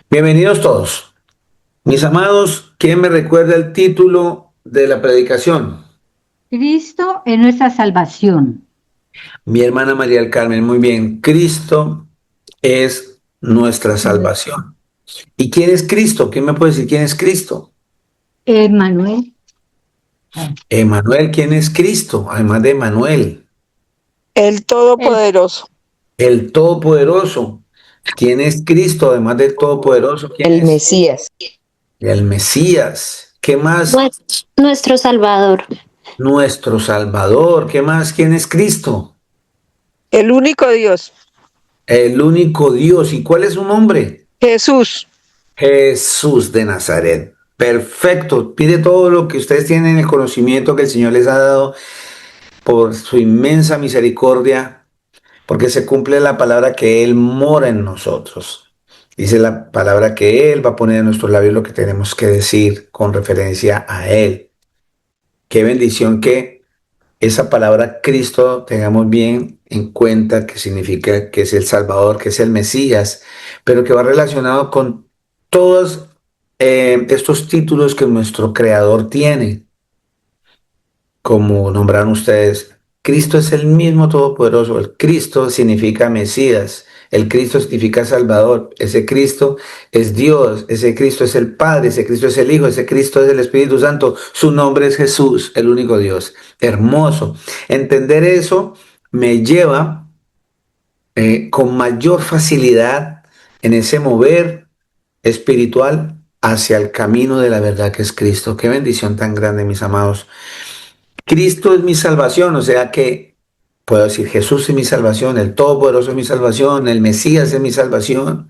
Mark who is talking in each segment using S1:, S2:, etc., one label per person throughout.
S1: Bienvenidos todos. Mis amados, ¿quién me recuerda el título de la predicación?
S2: Cristo es nuestra salvación.
S1: Mi hermana María del Carmen, muy bien. Cristo es nuestra salvación. ¿Y quién es Cristo? ¿Quién me puede decir quién es Cristo?
S2: Manuel,
S1: Emanuel, ¿quién es Cristo? Además de Emanuel,
S3: El
S2: el,
S3: Todopoderoso.
S1: el Todopoderoso. ¿Quién es Cristo? Además del Todopoderoso, ¿quién
S3: El
S1: es?
S3: Mesías.
S1: El Mesías. ¿Qué más?
S4: Nuestro Salvador.
S1: Nuestro Salvador. ¿Qué más? ¿Quién es Cristo?
S3: El único Dios.
S1: El único Dios. ¿Y cuál es su nombre?
S3: Jesús.
S1: Jesús de Nazaret. Perfecto. Pide todo lo que ustedes tienen, el conocimiento que el Señor les ha dado por su inmensa misericordia, porque se cumple la palabra que Él mora en nosotros. Dice la palabra que Él va a poner en nuestros labios lo que tenemos que decir con referencia a Él. Qué bendición que esa palabra Cristo tengamos bien en cuenta, que significa que es el Salvador, que es el Mesías, pero que va relacionado con todos estos títulos que nuestro Creador tiene, como nombraron ustedes. Cristo es el mismo Todopoderoso. El Cristo significa Mesías. El Cristo significa Salvador. Ese Cristo es Dios. Ese Cristo es el Padre. Ese Cristo es el Hijo. Ese Cristo es el Espíritu Santo. Su nombre es Jesús, el único Dios. Hermoso. Entender eso me lleva con mayor facilidad en ese mover espiritual hacia el camino de la verdad que es Cristo. Qué bendición tan grande, mis amados. Cristo es mi salvación, o sea que puedo decir Jesús es mi salvación, el Todopoderoso es mi salvación, el Mesías es mi salvación,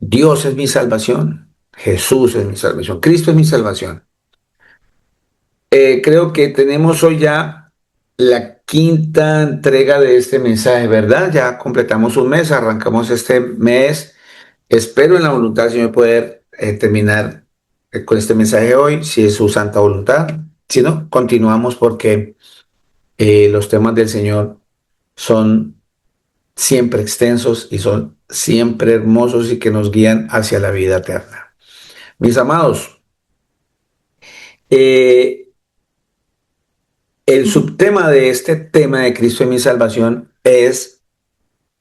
S1: Dios es mi salvación, Jesús es mi salvación, Cristo es mi salvación. Creo que tenemos hoy ya la quinta entrega de este mensaje, ¿verdad? Ya completamos un mes, arrancamos este mes. Espero en la voluntad del Señor poder terminar con este mensaje hoy, si es su santa voluntad. Si no, continuamos porque los temas del Señor son siempre extensos y son siempre hermosos y que nos guían hacia la vida eterna. Mis amados, eh, el subtema de este tema de Cristo y mi salvación es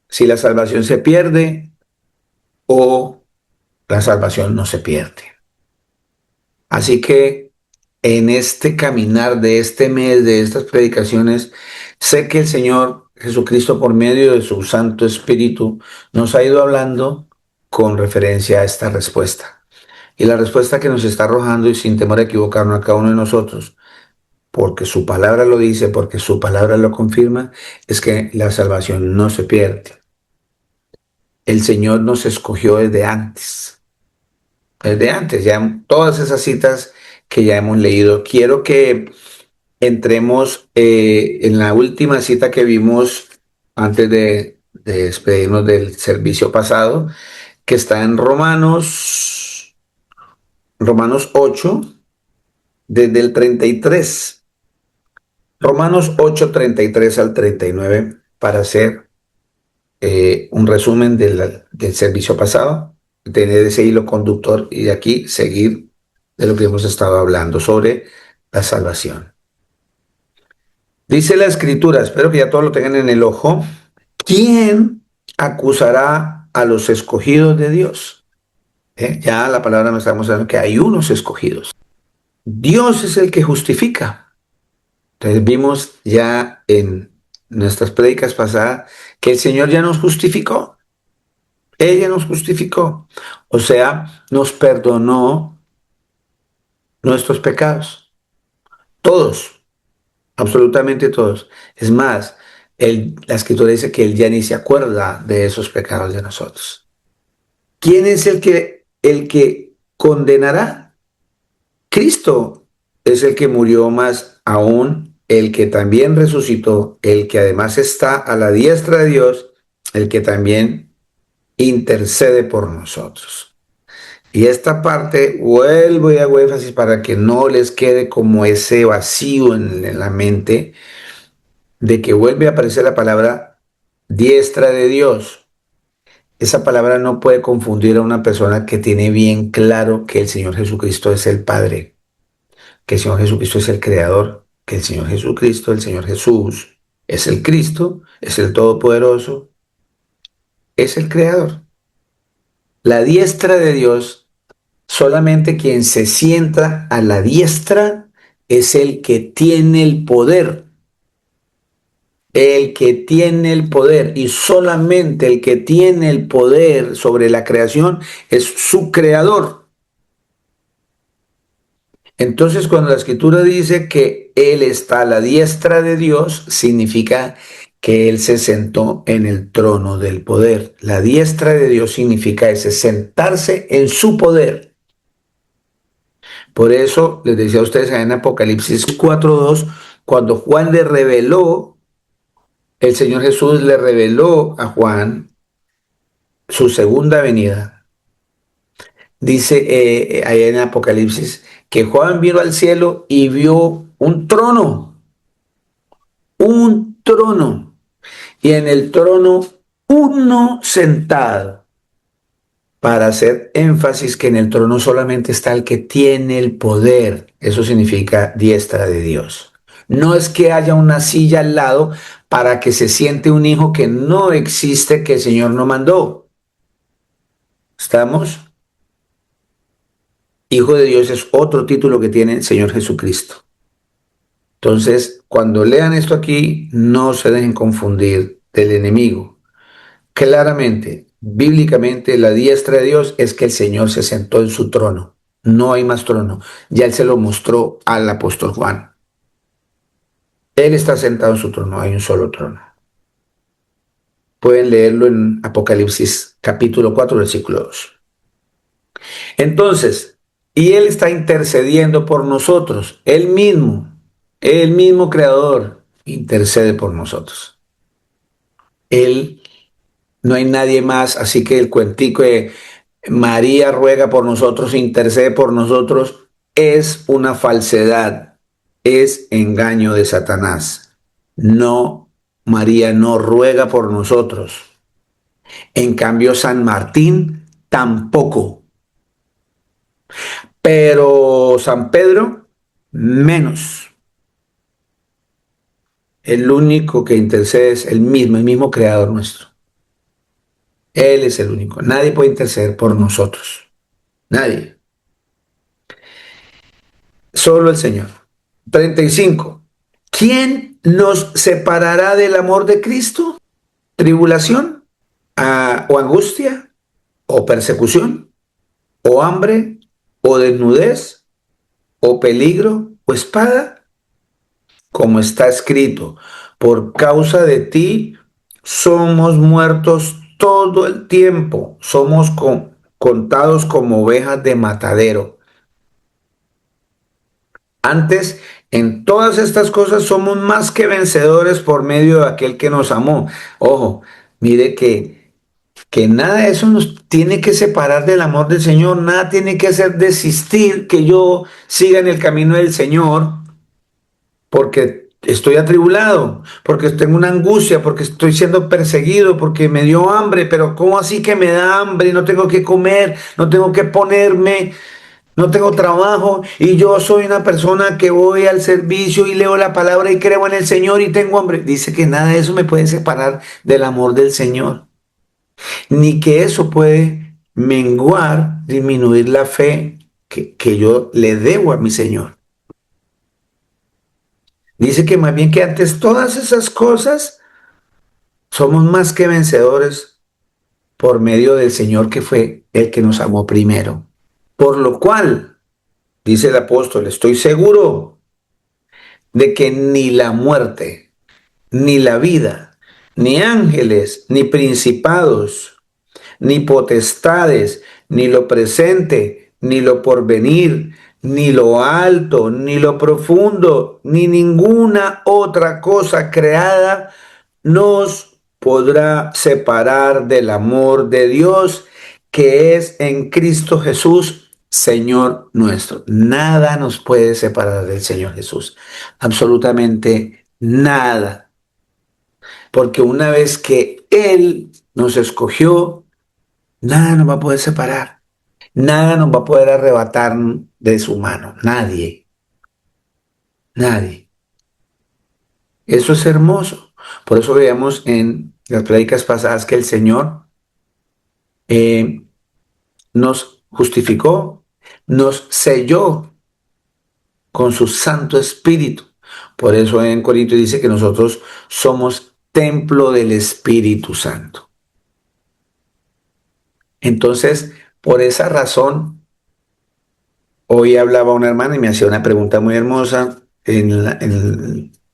S1: si la salvación se pierde o la salvación no se pierde. Así que en este caminar de este mes, de estas predicaciones, sé que el Señor Jesucristo, por medio de su Santo Espíritu, nos ha ido hablando con referencia a esta respuesta. Y la respuesta que nos está arrojando, y sin temor a equivocarnos a cada uno de nosotros, porque su palabra lo dice, porque su palabra lo confirma, es que la salvación no se pierde. El Señor nos escogió desde antes, ya todas esas citas que ya hemos leído. Quiero que entremos en la última cita que vimos antes de despedirnos del servicio pasado, que está en Romanos 8, desde el 33. Romanos 8 33 al 39 para hacer un resumen del servicio pasado, tener ese hilo conductor y de aquí seguir de lo que hemos estado hablando sobre la salvación. Dice la escritura, espero que ya todos lo tengan en el ojo, ¿quién acusará a los escogidos de Dios? Ya la palabra me está mostrando que hay unos escogidos. Dios es el que justifica. Entonces vimos ya en nuestras prédicas pasadas que el Señor ya nos justificó. Ella nos justificó. O sea, nos perdonó nuestros pecados. Todos, absolutamente todos. Es más, la escritura dice que Él ya ni se acuerda de esos pecados de nosotros. ¿Quién es el que condenará? Cristo es el que murió, más aún el que también resucitó, el que además está a la diestra de Dios, el que también intercede por nosotros. Y esta parte vuelvo y hago énfasis para que no les quede como ese vacío en la mente de que vuelve a aparecer la palabra diestra de Dios. esa palabra no puede confundir a una persona que tiene bien claro que el Señor Jesucristo es el Padre, que el Señor Jesucristo es el Creador, que el Señor Jesucristo, el Señor Jesús, es el Cristo, es el Todopoderoso, es el Creador. La diestra de Dios, solamente quien se sienta a la diestra es el que tiene el poder. El que tiene el poder, y solamente el que tiene el poder sobre la creación es su creador. Entonces, cuando la escritura dice que Él está a la diestra de Dios, significa que Él se sentó en el trono del poder. La diestra de Dios significa ese sentarse en su poder. Por eso les decía a ustedes en Apocalipsis 4:2, cuando Juan le reveló, el Señor Jesús le reveló a Juan su segunda venida. Dice ahí en Apocalipsis que Juan vino al cielo y vio un trono, y en el trono uno sentado, para hacer énfasis que en el trono solamente está el que tiene el poder. Eso significa diestra de Dios. No es que haya una silla al lado para que se siente un hijo que no existe, que el Señor no mandó. ¿Estamos? Hijo de Dios es otro título que tiene el Señor Jesucristo. Entonces, cuando lean esto aquí, no se dejen confundir del enemigo. Claramente, bíblicamente, la diestra de Dios es que el Señor se sentó en su trono. No hay más trono. Ya Él se lo mostró al apóstol Juan. Él está sentado en su trono, hay un solo trono. Pueden leerlo en Apocalipsis capítulo 4, versículo 2. Entonces, y Él está intercediendo por nosotros. El mismo Creador, intercede por nosotros. Él, no hay nadie más, así que el cuentico de María ruega por nosotros, intercede por nosotros, es una falsedad, es engaño de Satanás. No, María no ruega por nosotros. En cambio, San Martín tampoco. Pero San Pedro, menos. El único que intercede es el mismo Creador nuestro. Él es el único. Nadie puede interceder por nosotros. Nadie. Solo el Señor. 35. ¿Quién nos separará del amor de Cristo? ¿Tribulación? ¿O angustia? ¿O persecución? ¿O hambre? ¿O desnudez? ¿O peligro? ¿O espada? Como está escrito, por causa de ti somos muertos todo el tiempo, somos contados como ovejas de matadero. Antes, en todas estas cosas somos más que vencedores por medio de aquel que nos amó. Ojo, mire que nada de eso nos tiene que separar del amor del Señor, nada tiene que hacer desistir que yo siga en el camino del Señor, porque estoy atribulado, porque tengo una angustia, porque estoy siendo perseguido, porque me dio hambre. Pero ¿cómo así que me da hambre? No tengo que comer, no tengo que ponerme, no tengo trabajo, y yo soy una persona que voy al servicio y leo la palabra y creo en el Señor y tengo hambre. Dice que nada de eso me puede separar del amor del Señor, ni que eso puede menguar, disminuir la fe que yo le debo a mi Señor. Dice que más bien que antes todas esas cosas somos más que vencedores por medio del Señor, que fue el que nos amó primero. Por lo cual, dice el apóstol, estoy seguro de que ni la muerte, ni la vida, ni ángeles, ni principados, ni potestades, ni lo presente, ni lo porvenir, ni lo alto, ni lo profundo, ni ninguna otra cosa creada nos podrá separar del amor de Dios que es en Cristo Jesús, Señor nuestro. Nada nos puede separar del Señor Jesús, absolutamente nada, porque una vez que Él nos escogió, Nada nos va a poder separar. Nada nos va a poder arrebatar de su mano. Nadie. Nadie. Eso es hermoso. Por eso veíamos en las prédicas pasadas que el Señor eh, nos justificó, nos selló con su Santo Espíritu. Por eso en Corintios dice que nosotros somos templo del Espíritu Santo. Entonces, por esa razón, hoy hablaba una hermana y me hacía una pregunta muy hermosa en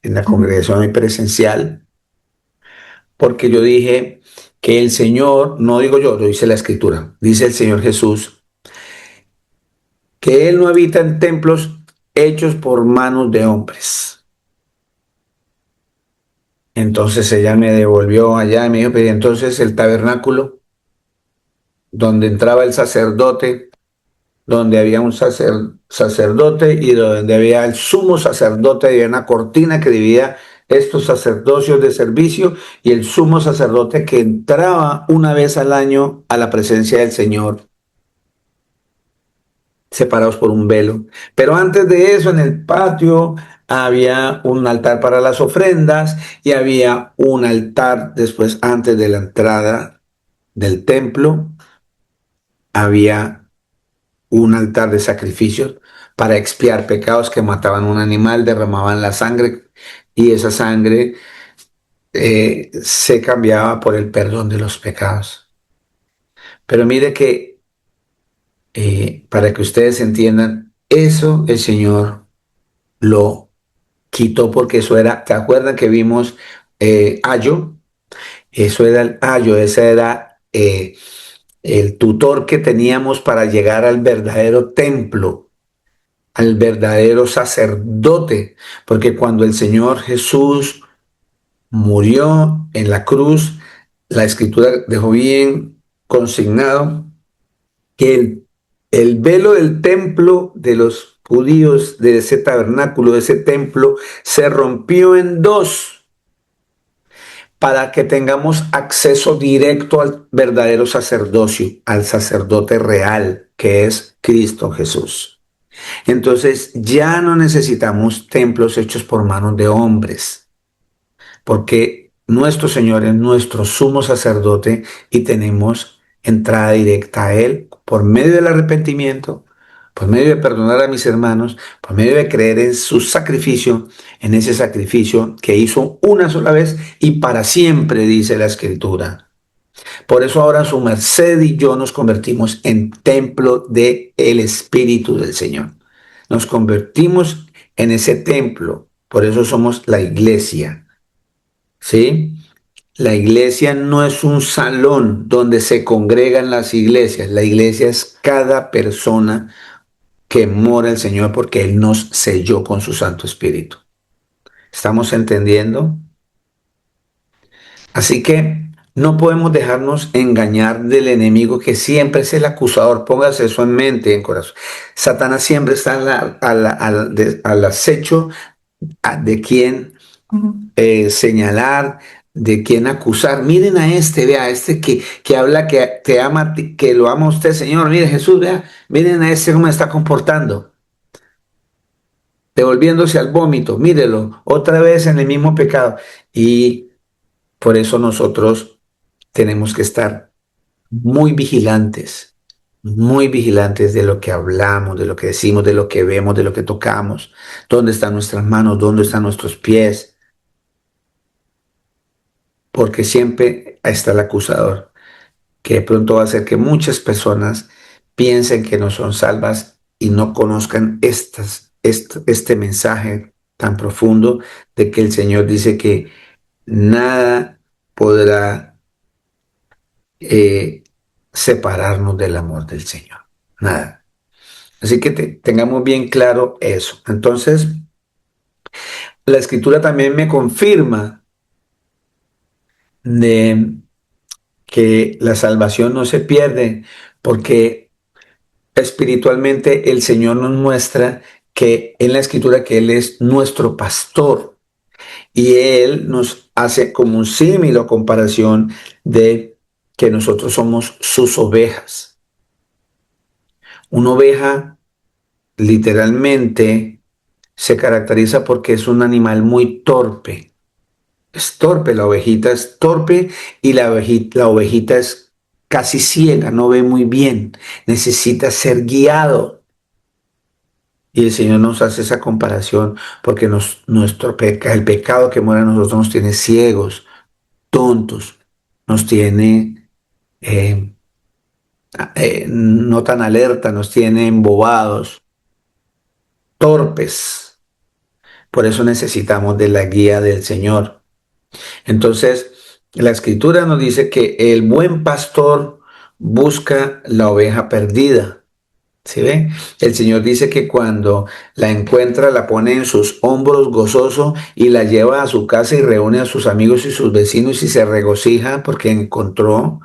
S1: la congregación hoy presencial, porque yo dije que el Señor, no digo yo, lo dice la Escritura, dice el Señor Jesús, que Él no habita en templos hechos por manos de hombres. Entonces ella me devolvió allá y me dijo, pero entonces el tabernáculo, donde entraba el sacerdote, donde había un sacerdote y donde había el sumo sacerdote, había una cortina que dividía estos sacerdocios de servicio y el sumo sacerdote que entraba una vez al año a la presencia del Señor, separados por un velo. Pero antes de eso, en el patio había un altar para las ofrendas y había un altar después, antes de la entrada del templo, había un altar de sacrificios para expiar pecados, que mataban un animal, derramaban la sangre y esa sangre se cambiaba por el perdón de los pecados. Pero mire que para que ustedes entiendan, eso el Señor lo quitó porque eso era, ¿te acuerdan que vimos ayo? Eso era el ayo, ese era el tutor que teníamos para llegar al verdadero templo, al verdadero sacerdote, porque cuando el Señor Jesús murió en la cruz, la Escritura dejó bien consignado que el velo del templo de los judíos, de ese tabernáculo, de ese templo, se rompió en dos para que tengamos acceso directo al verdadero sacerdocio, al sacerdote real, que es Cristo Jesús. Entonces ya no necesitamos templos hechos por manos de hombres, porque nuestro Señor es nuestro sumo sacerdote y tenemos entrada directa a Él por medio del arrepentimiento, por medio de perdonar a mis hermanos, por medio de creer en su sacrificio, en ese sacrificio que hizo una sola vez y para siempre, dice la Escritura. Por eso ahora su merced y yo nos convertimos en templo del Espíritu del Señor. Nos convertimos en ese templo, por eso somos la iglesia. ¿Sí? La iglesia no es un salón donde se congregan las iglesias. La iglesia es cada persona que mora el Señor porque Él nos selló con su Santo Espíritu. ¿Estamos entendiendo? Así que no podemos dejarnos engañar del enemigo que siempre es el acusador. Póngase eso en mente, en corazón. Satanás siempre está al acecho de quién señalar, de quién acusar. Miren a este, vea, este que habla que te ama, que lo ama usted, Señor. Mire Jesús, vea, miren a este cómo está comportando, devolviéndose al vómito, mírelo, otra vez en el mismo pecado. Y por eso nosotros tenemos que estar muy vigilantes de lo que hablamos, de lo que decimos, de lo que vemos, de lo que tocamos, dónde están nuestras manos, dónde están nuestros pies, porque siempre está el acusador, que de pronto va a hacer que muchas personas piensen que no son salvas y no conozcan este mensaje tan profundo de que el Señor dice que nada podrá separarnos del amor del Señor. Nada. Así que tengamos bien claro eso. Entonces, la Escritura también me confirma de que la salvación no se pierde porque espiritualmente el Señor nos muestra que en la Escritura que Él es nuestro pastor y Él nos hace como un símil o comparación de que nosotros somos sus ovejas. Una oveja literalmente se caracteriza porque es un animal muy torpe. Es torpe, la ovejita es torpe y la ovejita es casi ciega, no ve muy bien, necesita ser guiado. Y el Señor nos hace esa comparación porque el pecado que mora en nosotros nos tiene ciegos, tontos, nos tiene no tan alerta, nos tiene embobados, torpes. Por eso necesitamos de la guía del Señor. Entonces, la escritura nos dice que el buen pastor busca la oveja perdida. ¿Sí ve? El Señor dice que cuando la encuentra, la pone en sus hombros gozoso y la lleva a su casa y reúne a sus amigos y sus vecinos y se regocija porque encontró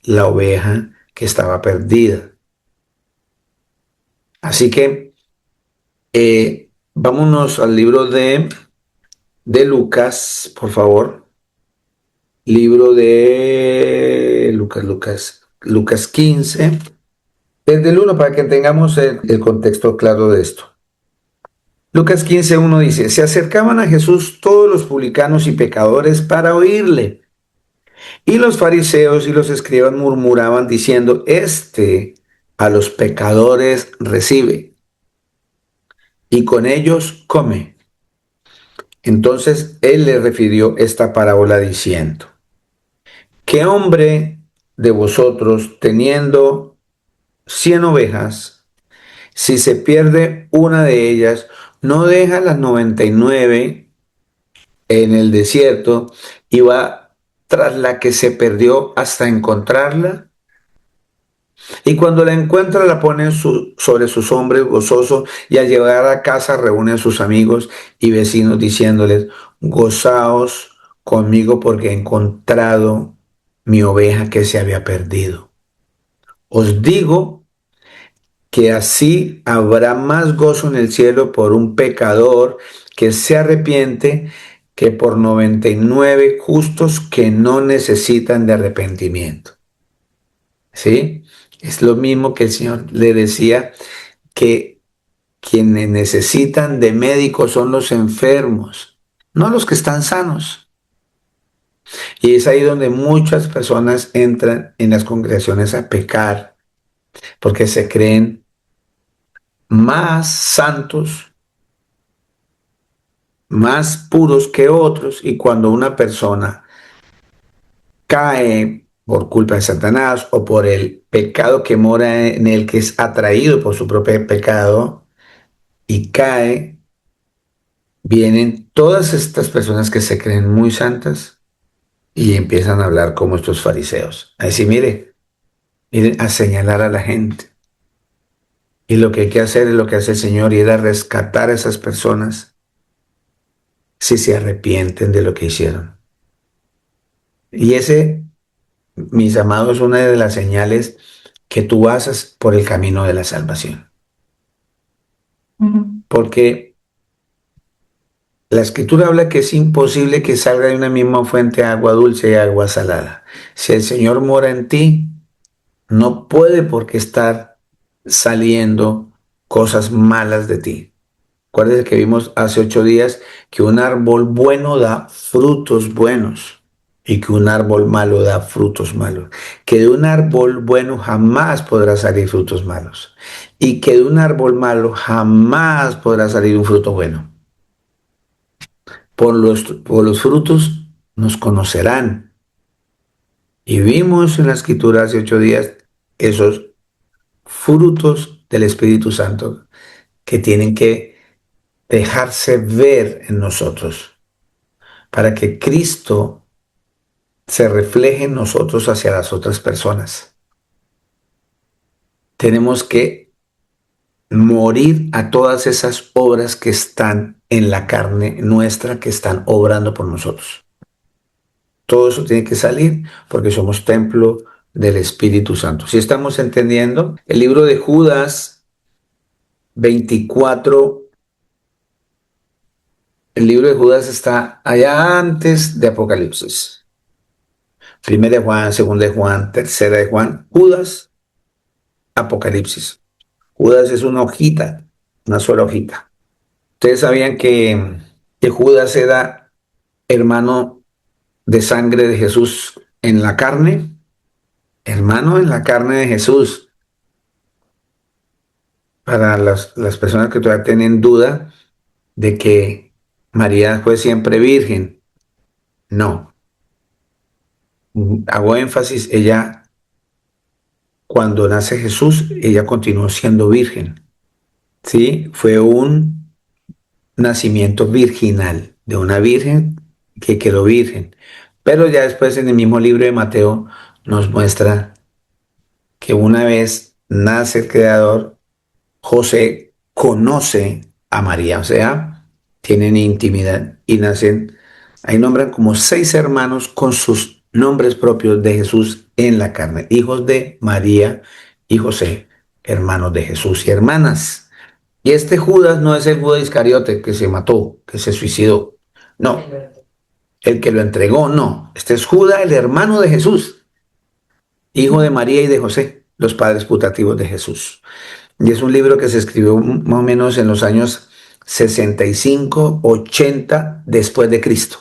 S1: la oveja que estaba perdida. Así que vámonos al libro de Lucas, por favor. Libro de Lucas 15, desde el 1 para que tengamos el contexto claro de esto. Lucas 15:1 dice, se acercaban a Jesús todos los publicanos y pecadores para oírle. Y los fariseos y los escribas murmuraban diciendo, este a los pecadores recibe y con ellos come. Entonces él le refirió esta parábola diciendo, ¿qué hombre de vosotros teniendo 100 ovejas, si se pierde una de ellas, no deja las 99 en el desierto y va tras la que se perdió hasta encontrarla? Y cuando la encuentra la pone sobre sus hombros gozoso y al llegar a casa reúne a sus amigos y vecinos diciéndoles, gozaos conmigo porque he encontrado mi oveja que se había perdido. Os digo que así habrá más gozo en el cielo por un pecador que se arrepiente que por 99 justos que no necesitan de arrepentimiento. ¿Sí? Es lo mismo que el Señor le decía que quienes necesitan de médicos son los enfermos, no los que están sanos. Y es ahí donde muchas personas entran en las congregaciones a pecar, porque se creen más santos, más puros que otros, y cuando una persona cae por culpa de Satanás o por el pecado que mora en él, que es atraído por su propio pecado, y cae, vienen todas estas personas que se creen muy santas y empiezan a hablar como estos fariseos. A decir, miren, a señalar a la gente. Y lo que hay que hacer es lo que hace el Señor, y ir a rescatar a esas personas si se arrepienten de lo que hicieron. Y ese, mis amados, es una de las señales que tú haces por el camino de la salvación. Porque la escritura habla que es imposible que salga de una misma fuente agua dulce y agua salada. Si el Señor mora en ti, no puede por qué estar saliendo cosas malas de ti. Acuérdense que vimos hace 8 días que un árbol bueno da frutos buenos y que un árbol malo da frutos malos. Que de un árbol bueno jamás podrá salir frutos malos. Y que de un árbol malo jamás podrá salir un fruto bueno. Por los frutos nos conocerán. Y vimos en la escritura hace 8 días esos frutos del Espíritu Santo que tienen que dejarse ver en nosotros para que Cristo se refleje en nosotros hacia las otras personas. Tenemos que morir a todas esas obras que están en la carne nuestra, que están obrando por nosotros. Todo eso tiene que salir porque somos templo del Espíritu Santo. Si estamos entendiendo, el libro de Judas 24, el libro de Judas está allá antes de Apocalipsis. Primera de Juan, segunda de Juan, tercera de Juan, Judas, Apocalipsis. Judas es una hojita, una sola hojita. Ustedes sabían que Judas era hermano de sangre de Jesús en la carne, hermano en la carne de Jesús. Para las personas que todavía tienen duda de que María fue siempre virgen, no. Hago énfasis, ella, cuando nace Jesús, ella continuó siendo virgen. Sí, fue un nacimiento virginal de una virgen que quedó virgen. Pero ya después en el mismo libro de Mateo nos muestra que una vez nace el Creador, José conoce a María, o sea, tienen intimidad y nacen, ahí nombran como 6 hermanos con sus nombres propios de Jesús en la carne, hijos de María y José, hermanos de Jesús y hermanas. Y este Judas no es el Judas Iscariote que se mató, que se suicidó. No, el que lo entregó, no. Este es Judas, el hermano de Jesús, hijo de María y de José, los padres putativos de Jesús. Y es un libro que se escribió más o menos en los años 65, 80 después de Cristo.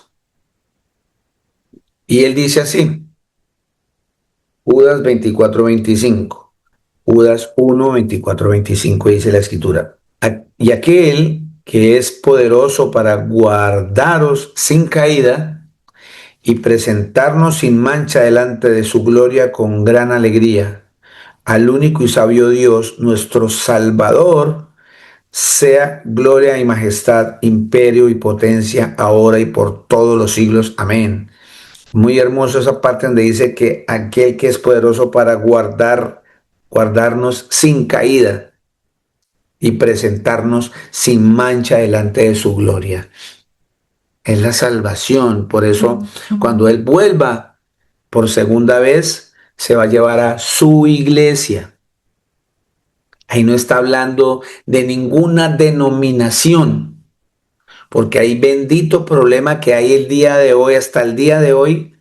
S1: Y él dice así, Judas 24, 25. Judas 1, 24, 25 dice la escritura. Y aquel que es poderoso para guardaros sin caída y presentarnos sin mancha delante de su gloria con gran alegría, al único y sabio Dios, nuestro Salvador, sea gloria y majestad, imperio y potencia, ahora y por todos los siglos. Amén. Muy hermoso esa parte donde dice que aquel que es poderoso para guardarnos sin caída y presentarnos sin mancha delante de su gloria. Es la salvación. Por eso, cuando Él vuelva por segunda vez, se va a llevar a su iglesia. Ahí no está hablando de ninguna denominación, porque hay bendito problema que hay el día de hoy, hasta el día de hoy,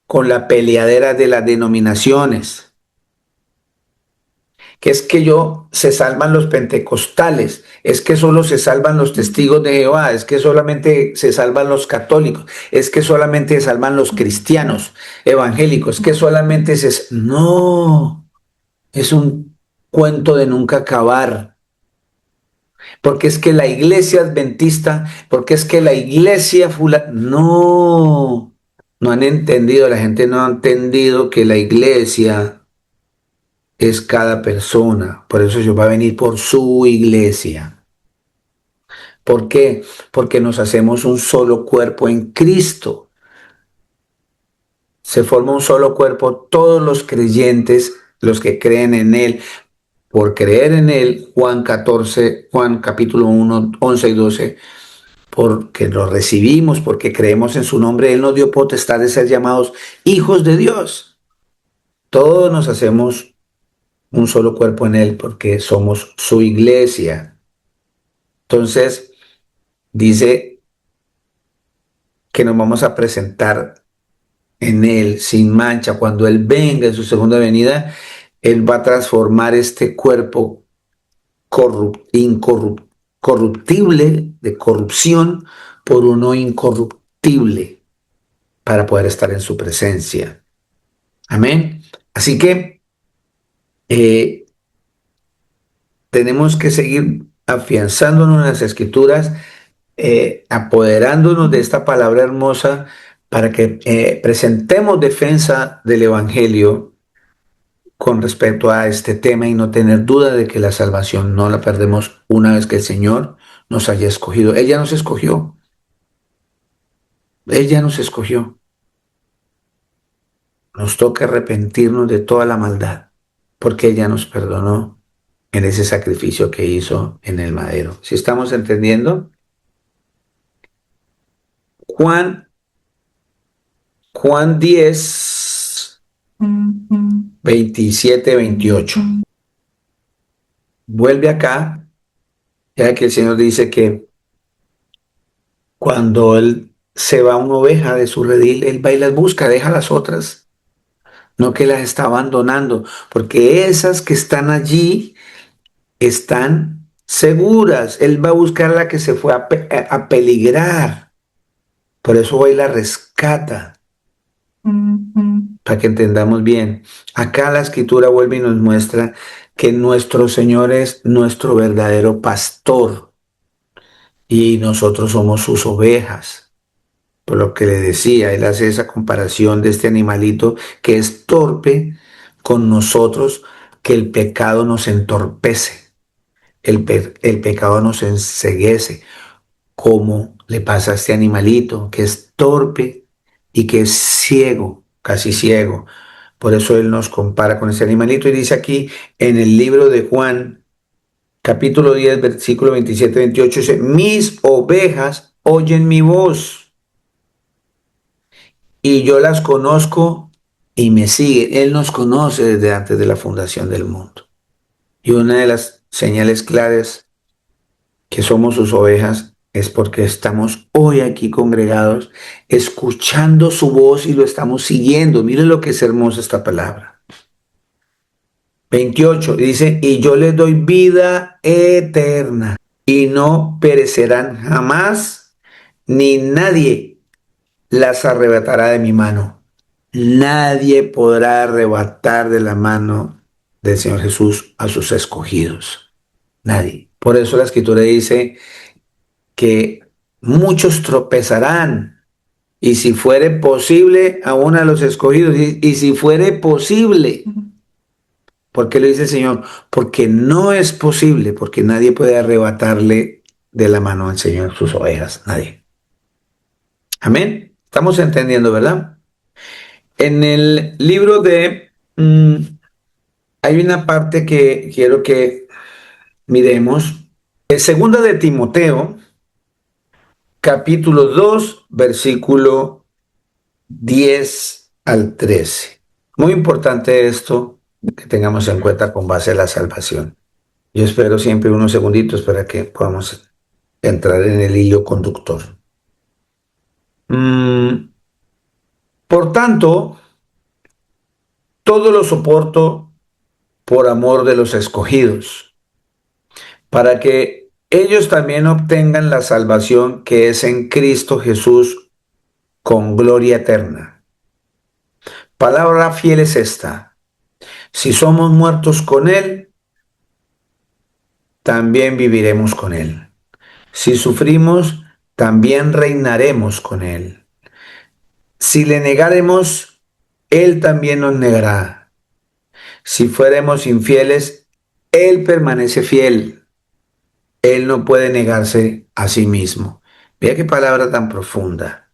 S1: con la peleadera de las denominaciones. Que es que se salvan los pentecostales, es que solo se salvan los testigos de Jehová, es que solamente se salvan los católicos, es que solamente se salvan los cristianos evangélicos, es que solamente se... No, es un cuento de nunca acabar. Porque es que la iglesia adventista, porque es que la iglesia no han entendido, la gente no ha entendido que la iglesia es cada persona. Por eso Dios va a venir por su iglesia. ¿Por qué? Porque nos hacemos un solo cuerpo en Cristo. Se forma un solo cuerpo, todos los creyentes, los que creen en Él. Por creer en Él, Juan capítulo 1, 11 y 12, porque lo recibimos, porque creemos en su nombre, Él nos dio potestad de ser llamados hijos de Dios. Todos nos hacemos un solo cuerpo en Él porque somos su iglesia. Entonces, dice que nos vamos a presentar en Él sin mancha. Cuando Él venga en su segunda venida, Él va a transformar este cuerpo corruptible, de corrupción, por uno incorruptible, para poder estar en su presencia. Amén. Así que tenemos que seguir afianzándonos en las escrituras, apoderándonos de esta palabra hermosa para que presentemos defensa del evangelio con respecto a este tema y no tener duda de que la salvación no la perdemos una vez que el Señor nos haya escogido. Ella nos escogió. Ella nos escogió. Nos toca arrepentirnos de toda la maldad, porque ella nos perdonó en ese sacrificio que hizo en el madero. ¿Sí estamos entendiendo? Juan 10, 27, 28. Vuelve acá, ya que el Señor dice que cuando Él se va una oveja de su redil, Él va y las busca, deja las otras no que las está abandonando, porque esas que están allí están seguras. Él va a buscar a la que se fue a peligrar. Por eso hoy la rescata, para que entendamos bien. Acá la escritura vuelve y nos muestra que nuestro Señor es nuestro verdadero pastor y nosotros somos sus ovejas. Por lo que le decía, él hace esa comparación de este animalito que es torpe con nosotros, que el pecado nos entorpece, el pecado nos enceguece, como le pasa a este animalito que es torpe y que es ciego, casi ciego. Por eso él nos compara con este animalito y dice aquí en el libro de Juan, capítulo 10, versículo 27-28, dice, mis ovejas oyen mi voz y yo las conozco y me siguen. Él nos conoce desde antes de la fundación del mundo. Y una de las señales claras que somos sus ovejas es porque estamos hoy aquí congregados, escuchando su voz y lo estamos siguiendo. Miren lo que es hermosa esta palabra. 28 dice, y yo les doy vida eterna y no perecerán jamás, ni nadie las arrebatará de mi mano. Nadie podrá arrebatar de la mano del Señor Jesús a sus escogidos. Nadie. Por eso la escritura dice que muchos tropezarán y si fuere posible, aún a los escogidos, y si fuere posible, ¿por qué lo dice el Señor? Porque no es posible, porque nadie puede arrebatarle de la mano al Señor sus ovejas, nadie. Amén. Estamos entendiendo, ¿verdad? En el libro de... hay una parte que quiero que miremos. Segunda de Timoteo, capítulo 2, versículo 10 al 13. Muy importante esto que tengamos en cuenta con base a la salvación. Yo espero siempre unos segunditos para que podamos entrar en el hilo conductor. Por tanto, todo lo soporto por amor de los escogidos, para que ellos también obtengan la salvación que es en Cristo Jesús con gloria eterna. Palabra fiel es esta: si somos muertos con Él, también viviremos con Él. Si sufrimos, también reinaremos con Él. Si le negaremos, Él también nos negará. Si fuéramos infieles, Él permanece fiel. Él no puede negarse a sí mismo. Vea qué palabra tan profunda.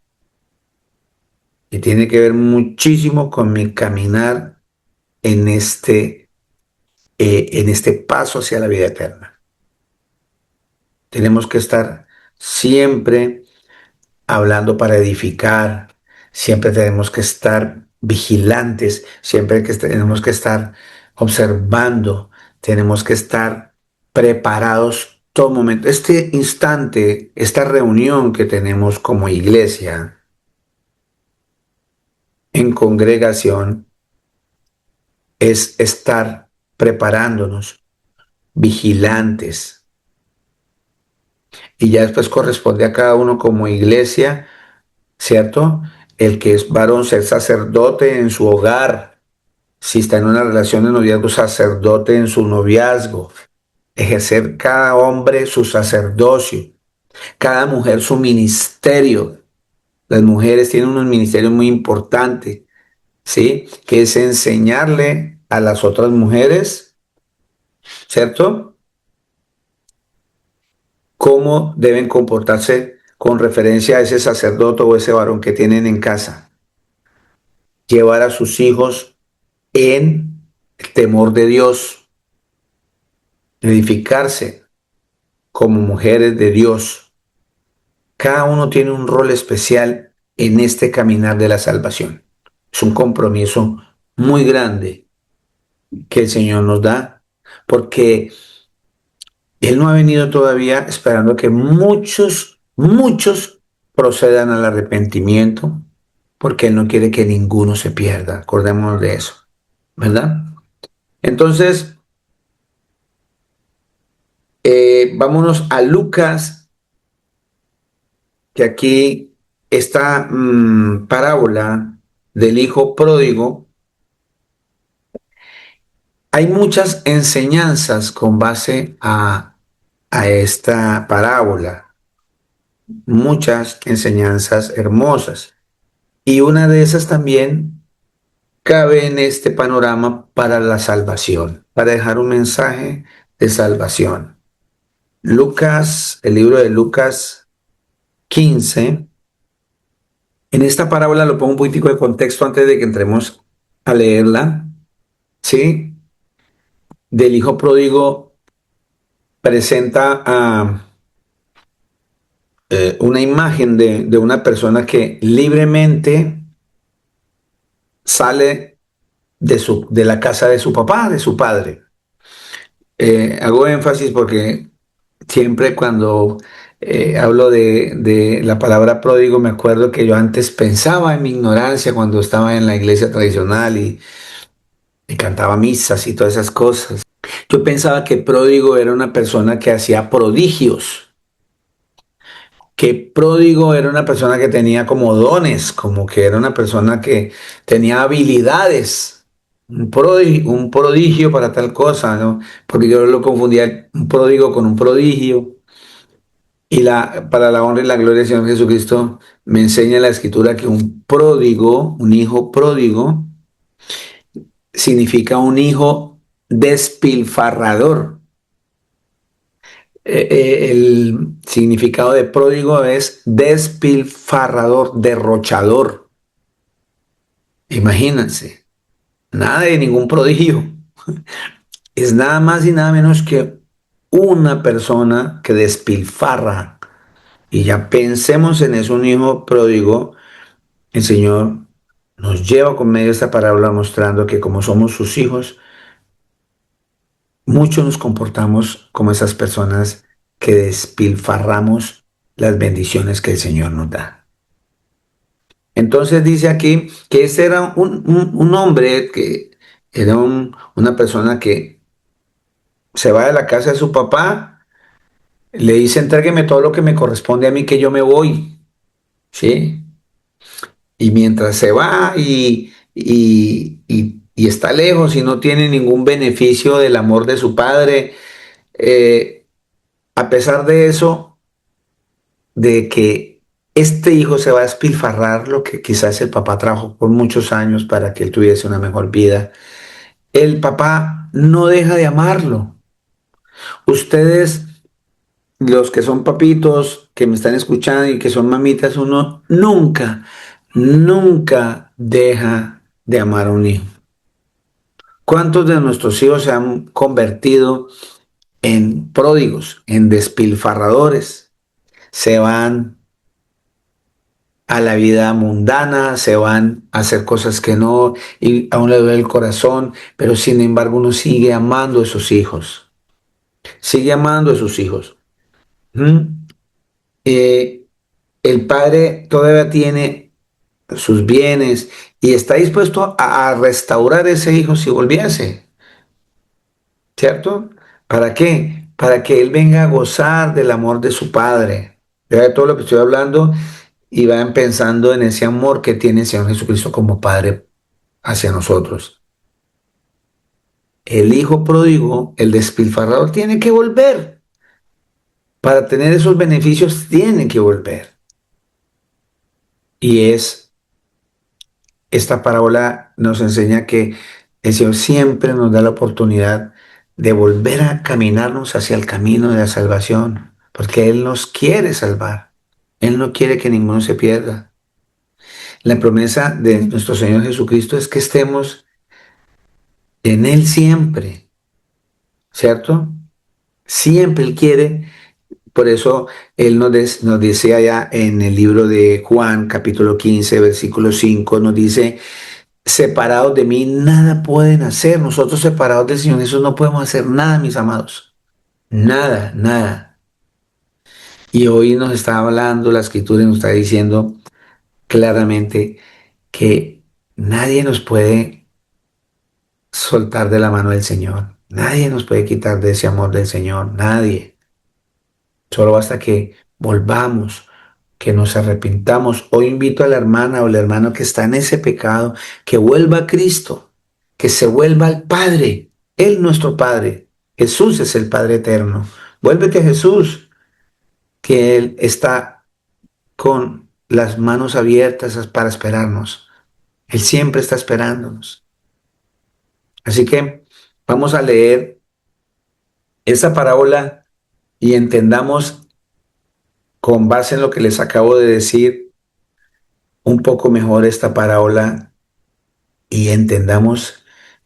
S1: Y tiene que ver muchísimo con mi caminar en este paso hacia la vida eterna. Tenemos que estar siempre hablando para edificar, siempre tenemos que estar vigilantes, siempre que tenemos que estar observando, tenemos que estar preparados todo momento. Este instante, esta reunión que tenemos como iglesia en congregación, es estar preparándonos, vigilantes. Y ya después corresponde a cada uno como iglesia, ¿cierto? El que es varón, ser sacerdote en su hogar. Si está en una relación de noviazgo, sacerdote en su noviazgo. Ejercer cada hombre su sacerdocio, cada mujer su ministerio. Las mujeres tienen unos ministerios muy importantes, ¿sí? Que es enseñarle a las otras mujeres, ¿cierto? Cómo deben comportarse con referencia a ese sacerdote o ese varón que tienen en casa. Llevar a sus hijos en el temor de Dios, edificarse como mujeres de Dios. Cada uno tiene un rol especial en este caminar de la salvación. Es un compromiso muy grande que el Señor nos da, porque Él no ha venido todavía esperando que muchos procedan al arrepentimiento, porque Él no quiere que ninguno se pierda. Acordémonos de eso, ¿verdad? Entonces, vámonos a Lucas, que aquí esta parábola del hijo pródigo, hay muchas enseñanzas con base a esta parábola, muchas enseñanzas hermosas. Y una de esas también cabe en este panorama para la salvación, para dejar un mensaje de salvación. Lucas, el libro de Lucas 15, en esta parábola lo pongo un poquitico de contexto antes de que entremos a leerla, ¿sí? Del hijo pródigo presenta a una imagen de una persona que libremente sale de la casa de su papá, de su padre. Hago énfasis porque siempre cuando hablo de la palabra pródigo, me acuerdo que yo antes pensaba en mi ignorancia cuando estaba en la iglesia tradicional y cantaba misas y todas esas cosas. Yo pensaba que pródigo era una persona que hacía prodigios, que pródigo era una persona que tenía como dones, como que era una persona que tenía habilidades, un prodigio para tal cosa, ¿no? Porque yo lo confundía un pródigo con un prodigio. Y para la honra y la gloria del Señor Jesucristo, me enseña la escritura que un pródigo, un hijo pródigo, significa un hijo despilfarrador. El significado de pródigo es despilfarrador, derrochador. Imagínense, nada de ningún prodigio. Es nada más y nada menos que una persona que despilfarra. Y ya pensemos en eso, un hijo pródigo. El Señor nos lleva con medio de esta parábola mostrando que como somos sus hijos, muchos nos comportamos como esas personas que despilfarramos las bendiciones que el Señor nos da. Entonces dice aquí que ese era un hombre que era una persona que se va de la casa de su papá, le dice, entrégueme todo lo que me corresponde a mí, que yo me voy, ¿sí? Y mientras se va y está lejos y no tiene ningún beneficio del amor de su padre, eh, a pesar de eso, de que este hijo se va a despilfarrar lo que quizás el papá trabajó por muchos años para que él tuviese una mejor vida, el papá no deja de amarlo. Ustedes, los que son papitos, que me están escuchando y que son mamitas, uno nunca, nunca deja de amar a un hijo. ¿Cuántos de nuestros hijos se han convertido en pródigos, en despilfarradores? Se van a la vida mundana, se van a hacer cosas que no, y aún le duele el corazón, pero sin embargo uno sigue amando a esos hijos, sigue amando a sus hijos. ¿Mm? Eh, el padre todavía tiene sus bienes y está dispuesto a restaurar ese hijo si volviese. ¿Cierto? ¿Para qué? Para que él venga a gozar del amor de su Padre. Vea todo lo que estoy hablando y vayan pensando en ese amor que tiene el Señor Jesucristo como Padre hacia nosotros. El hijo pródigo, el despilfarrador, tiene que volver. Para tener esos beneficios, tiene que volver. Y esta parábola nos enseña que el Señor siempre nos da la oportunidad de volver a caminarnos hacia el camino de la salvación, porque Él nos quiere salvar. Él no quiere que ninguno se pierda. La promesa de nuestro Señor Jesucristo es que estemos en Él siempre, ¿cierto? Siempre Él quiere. Por eso Él nos dice allá en el libro de Juan, capítulo 15, versículo 5, nos dice, separados de mí nada pueden hacer. Nosotros separados del Señor Jesús no podemos hacer nada, mis amados. Nada, nada. Y hoy nos está hablando la escritura y nos está diciendo claramente que nadie nos puede soltar de la mano del Señor. Nadie nos puede quitar de ese amor del Señor. Nadie. Solo basta que volvamos, que nos arrepintamos. Hoy invito a la hermana o el hermano que está en ese pecado, que vuelva a Cristo, que se vuelva al Padre. Él nuestro Padre. Jesús es el Padre eterno. Vuélvete a Jesús, que Él está con las manos abiertas para esperarnos. Él siempre está esperándonos. Así que vamos a leer esa parábola y entendamos con base en lo que les acabo de decir un poco mejor esta parábola y entendamos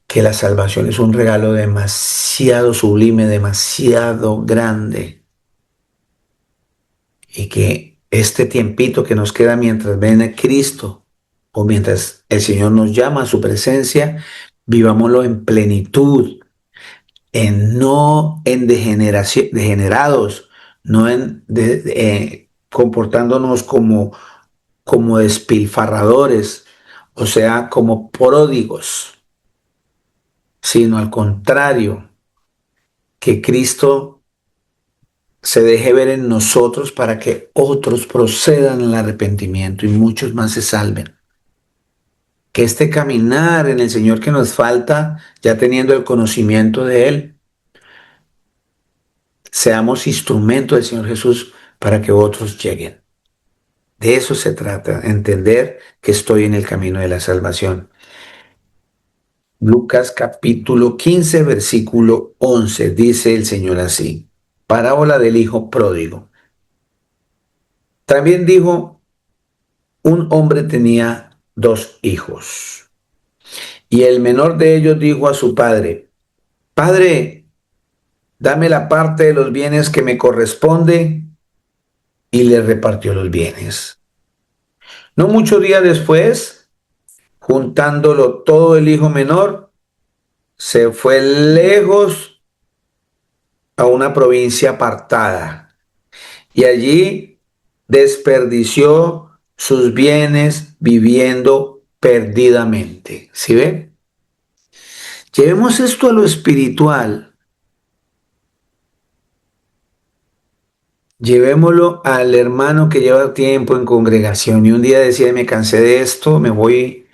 S1: que la salvación es un regalo demasiado sublime, demasiado grande y que este tiempito que nos queda mientras viene Cristo o mientras el Señor nos llama a su presencia, vivámoslo en plenitud, no en degenerados, no en comportándonos como despilfarradores, o sea, como pródigos, sino al contrario, que Cristo se deje ver en nosotros para que otros procedan al arrepentimiento y muchos más se salven. Que este caminar en el Señor que nos falta, ya teniendo el conocimiento de Él, seamos instrumento del Señor Jesús para que otros lleguen. De eso se trata, entender que estoy en el camino de la salvación. Lucas capítulo 15, versículo 11, dice el Señor así, parábola del hijo pródigo. También dijo, un hombre tenía 2 hijos, y el menor de ellos dijo a su padre, Padre, dame la parte de los bienes que me corresponde, y le repartió los bienes. No muchos días después, juntándolo todo el hijo menor, se fue lejos a una provincia apartada y allí desperdició sus bienes viviendo perdidamente. ¿Sí ve? Llevemos esto a lo espiritual. Llevémoslo al hermano que lleva tiempo en congregación y un día decide, me cansé de esto, me voy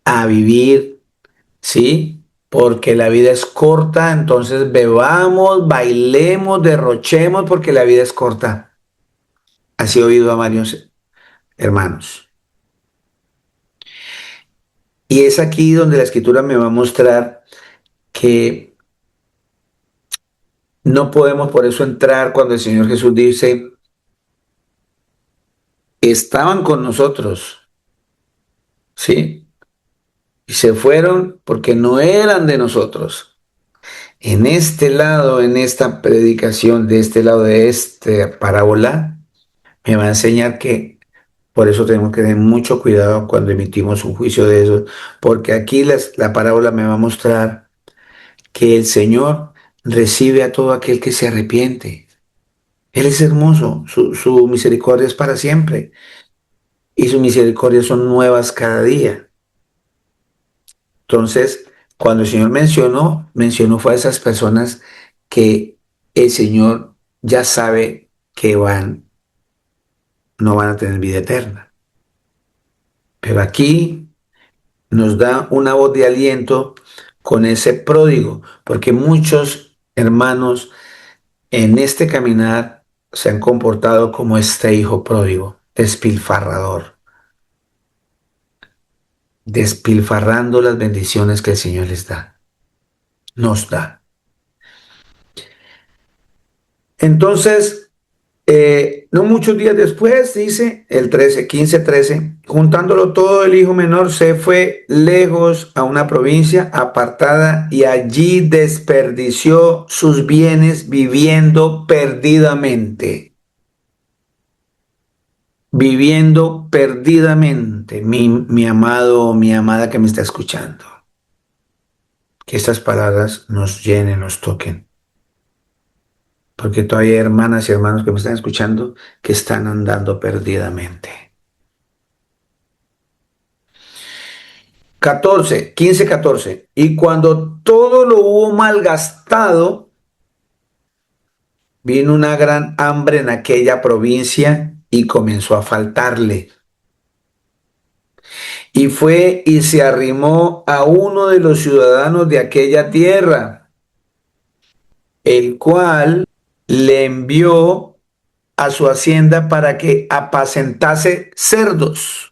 S1: a vivir, ¿sí? Porque la vida es corta, entonces bebamos, bailemos, derrochemos, porque la vida es corta. Así he oído a varios hermanos. Y es aquí donde la escritura me va a mostrar que no podemos por eso entrar cuando el Señor Jesús dice, estaban con nosotros, ¿sí? Y se fueron porque no eran de nosotros. En este lado, en esta predicación, de este lado de esta parábola, me va a enseñar que por eso tenemos que tener mucho cuidado cuando emitimos un juicio de eso, porque aquí la parábola me va a mostrar que el Señor recibe a todo aquel que se arrepiente. Él es hermoso, su misericordia es para siempre y sus misericordias son nuevas cada día. Entonces, cuando el Señor mencionó fue a esas personas que el Señor ya sabe que no van a tener vida eterna. Pero aquí nos da una voz de aliento con ese pródigo, porque muchos hermanos en este caminar se han comportado como este hijo pródigo, despilfarrador, despilfarrando las bendiciones que el Señor nos da. Entonces, no muchos días después, dice el 15:13, juntándolo todo, el hijo menor se fue lejos a una provincia apartada y allí desperdició sus bienes viviendo perdidamente. Viviendo perdidamente, mi amado o mi amada que me está escuchando. Que estas palabras nos llenen, nos toquen. Porque todavía hay hermanas y hermanos que me están escuchando que están andando perdidamente. 14, 15, 14. Y cuando todo lo hubo malgastado, vino una gran hambre en aquella provincia y comenzó a faltarle. Y fue y se arrimó a uno de los ciudadanos de aquella tierra, el cual le envió a su hacienda para que apacentase cerdos.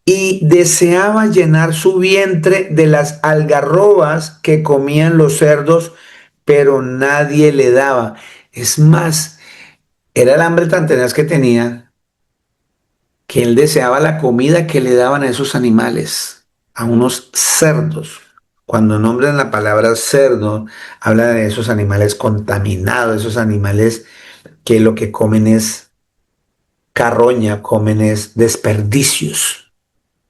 S1: Y deseaba llenar su vientre de las algarrobas que comían los cerdos, pero nadie le daba. Es más, era el hambre tan tenaz que tenía que él deseaba la comida que le daban a esos animales, a unos cerdos. Cuando nombran la palabra cerdo, habla de esos animales contaminados, esos animales que lo que comen es carroña, comen es desperdicios.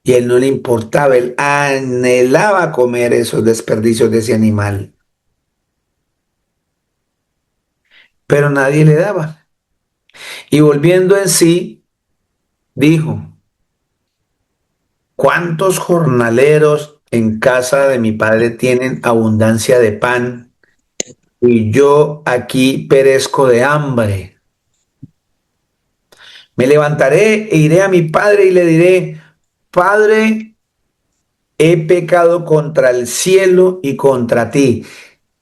S1: Y a él no le importaba, él anhelaba comer esos desperdicios de ese animal, pero nadie le daba. Y volviendo en sí, dijo: ¿cuántos jornaleros en casa de mi padre tienen abundancia de pan y yo aquí perezco de hambre? Me levantaré e iré a mi padre y le diré: Padre, he pecado contra el cielo y contra ti.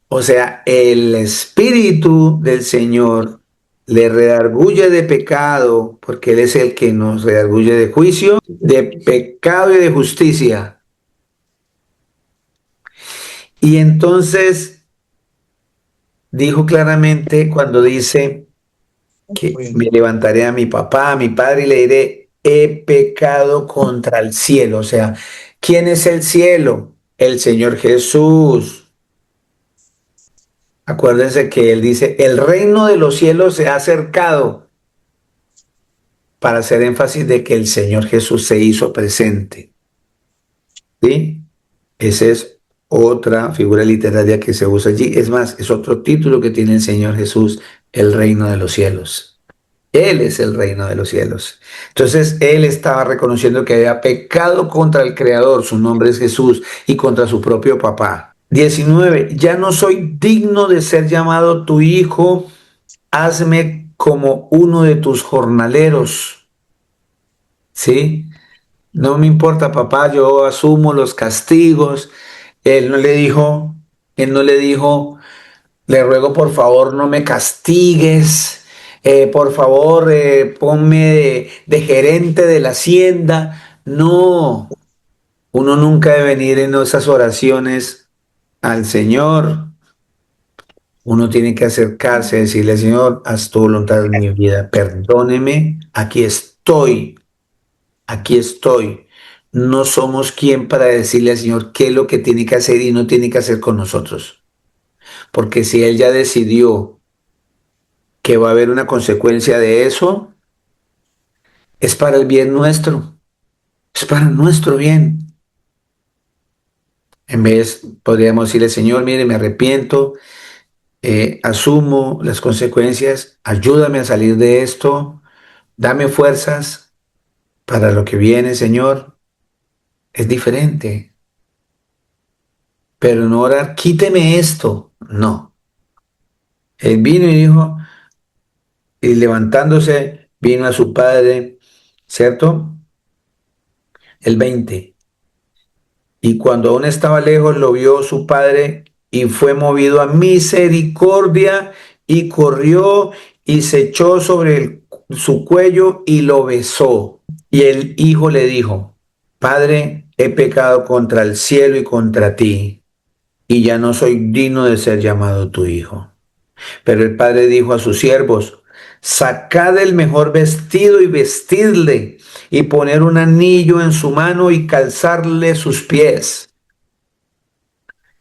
S1: O sea, el Espíritu del Señor le redarguye de pecado, porque Él es el que nos redarguye de juicio, de pecado y de justicia. Y entonces dijo claramente cuando dice que me levantaré a mi papá, a mi padre y le diré: he pecado contra el cielo. O sea, ¿quién es el cielo? El Señor Jesús. Acuérdense que él dice: el reino de los cielos se ha acercado, para hacer énfasis de que el Señor Jesús se hizo presente. ¿Sí? Esa es otra figura literaria que se usa allí. Es más, es otro título que tiene el Señor Jesús: el reino de los cielos. Él es el reino de los cielos. Entonces, él estaba reconociendo que había pecado contra el Creador, su nombre es Jesús, y contra su propio papá. 19. Ya no soy digno de ser llamado tu hijo, hazme como uno de tus jornaleros. ¿Sí? No me importa, papá, yo asumo los castigos. Él no le dijo, él no le dijo: le ruego por favor no me castigues, por favor ponme de gerente de la hacienda. No, uno nunca debe venir en esas oraciones al Señor. Uno tiene que acercarse y decirle: Señor, haz tu voluntad en mi vida, perdóneme, aquí estoy. No somos quien para decirle al Señor qué es lo que tiene que hacer y no tiene que hacer con nosotros. Porque si Él ya decidió que va a haber una consecuencia de eso, es para el bien nuestro, es para nuestro bien. En vez, podríamos decirle: Señor, mire, me arrepiento, asumo las consecuencias, ayúdame a salir de esto, dame fuerzas para lo que viene, Señor. Es diferente. Pero no orar: quíteme esto. No. Él vino y dijo, y levantándose, vino a su padre, ¿cierto? El 20. Y cuando aún estaba lejos, lo vio su padre y fue movido a misericordia y corrió y se echó sobre su cuello y lo besó. Y el hijo le dijo: Padre, he pecado contra el cielo y contra ti, y ya no soy digno de ser llamado tu hijo. Pero el padre dijo a sus siervos: sacad el mejor vestido y vestidle, y poner un anillo en su mano y calzarle sus pies.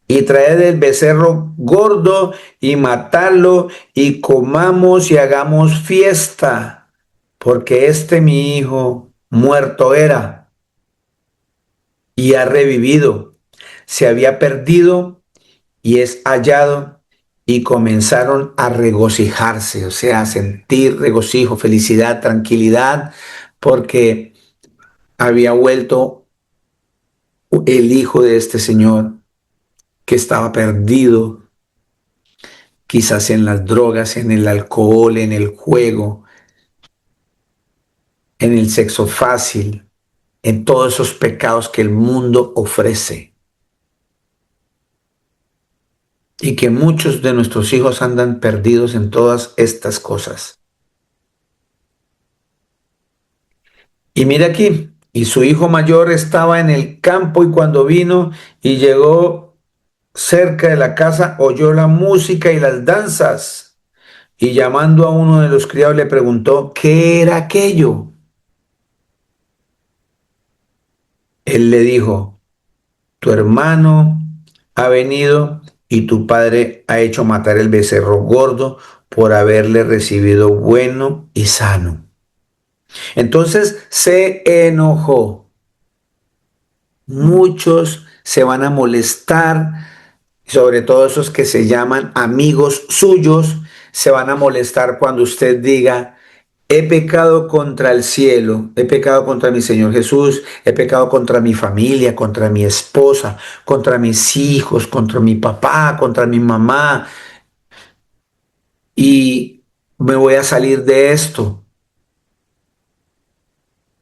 S1: Y traed el becerro gordo y matadlo, y comamos y hagamos fiesta, porque este mi hijo muerto era y ha revivido, se había perdido y es hallado. Y comenzaron a regocijarse, o sea, a sentir regocijo, felicidad, tranquilidad, porque había vuelto el hijo de este señor que estaba perdido, quizás en las drogas, en el alcohol, en el juego, en el sexo fácil, en todos esos pecados que el mundo ofrece. Y que muchos de nuestros hijos andan perdidos en todas estas cosas. Y mira aquí, y su hijo mayor estaba en el campo y cuando vino y llegó cerca de la casa, oyó la música y las danzas. Y llamando a uno de los criados le preguntó, ¿qué era aquello? Él le dijo, tu hermano ha venido y tu padre ha hecho matar el becerro gordo por haberle recibido bueno y sano. Entonces se enojó. Muchos se van a molestar, sobre todo esos que se llaman amigos suyos, se van a molestar cuando usted diga, he pecado contra el cielo, he pecado contra mi Señor Jesús, he pecado contra mi familia, contra mi esposa, contra mis hijos, contra mi papá, contra mi mamá, y me voy a salir de esto.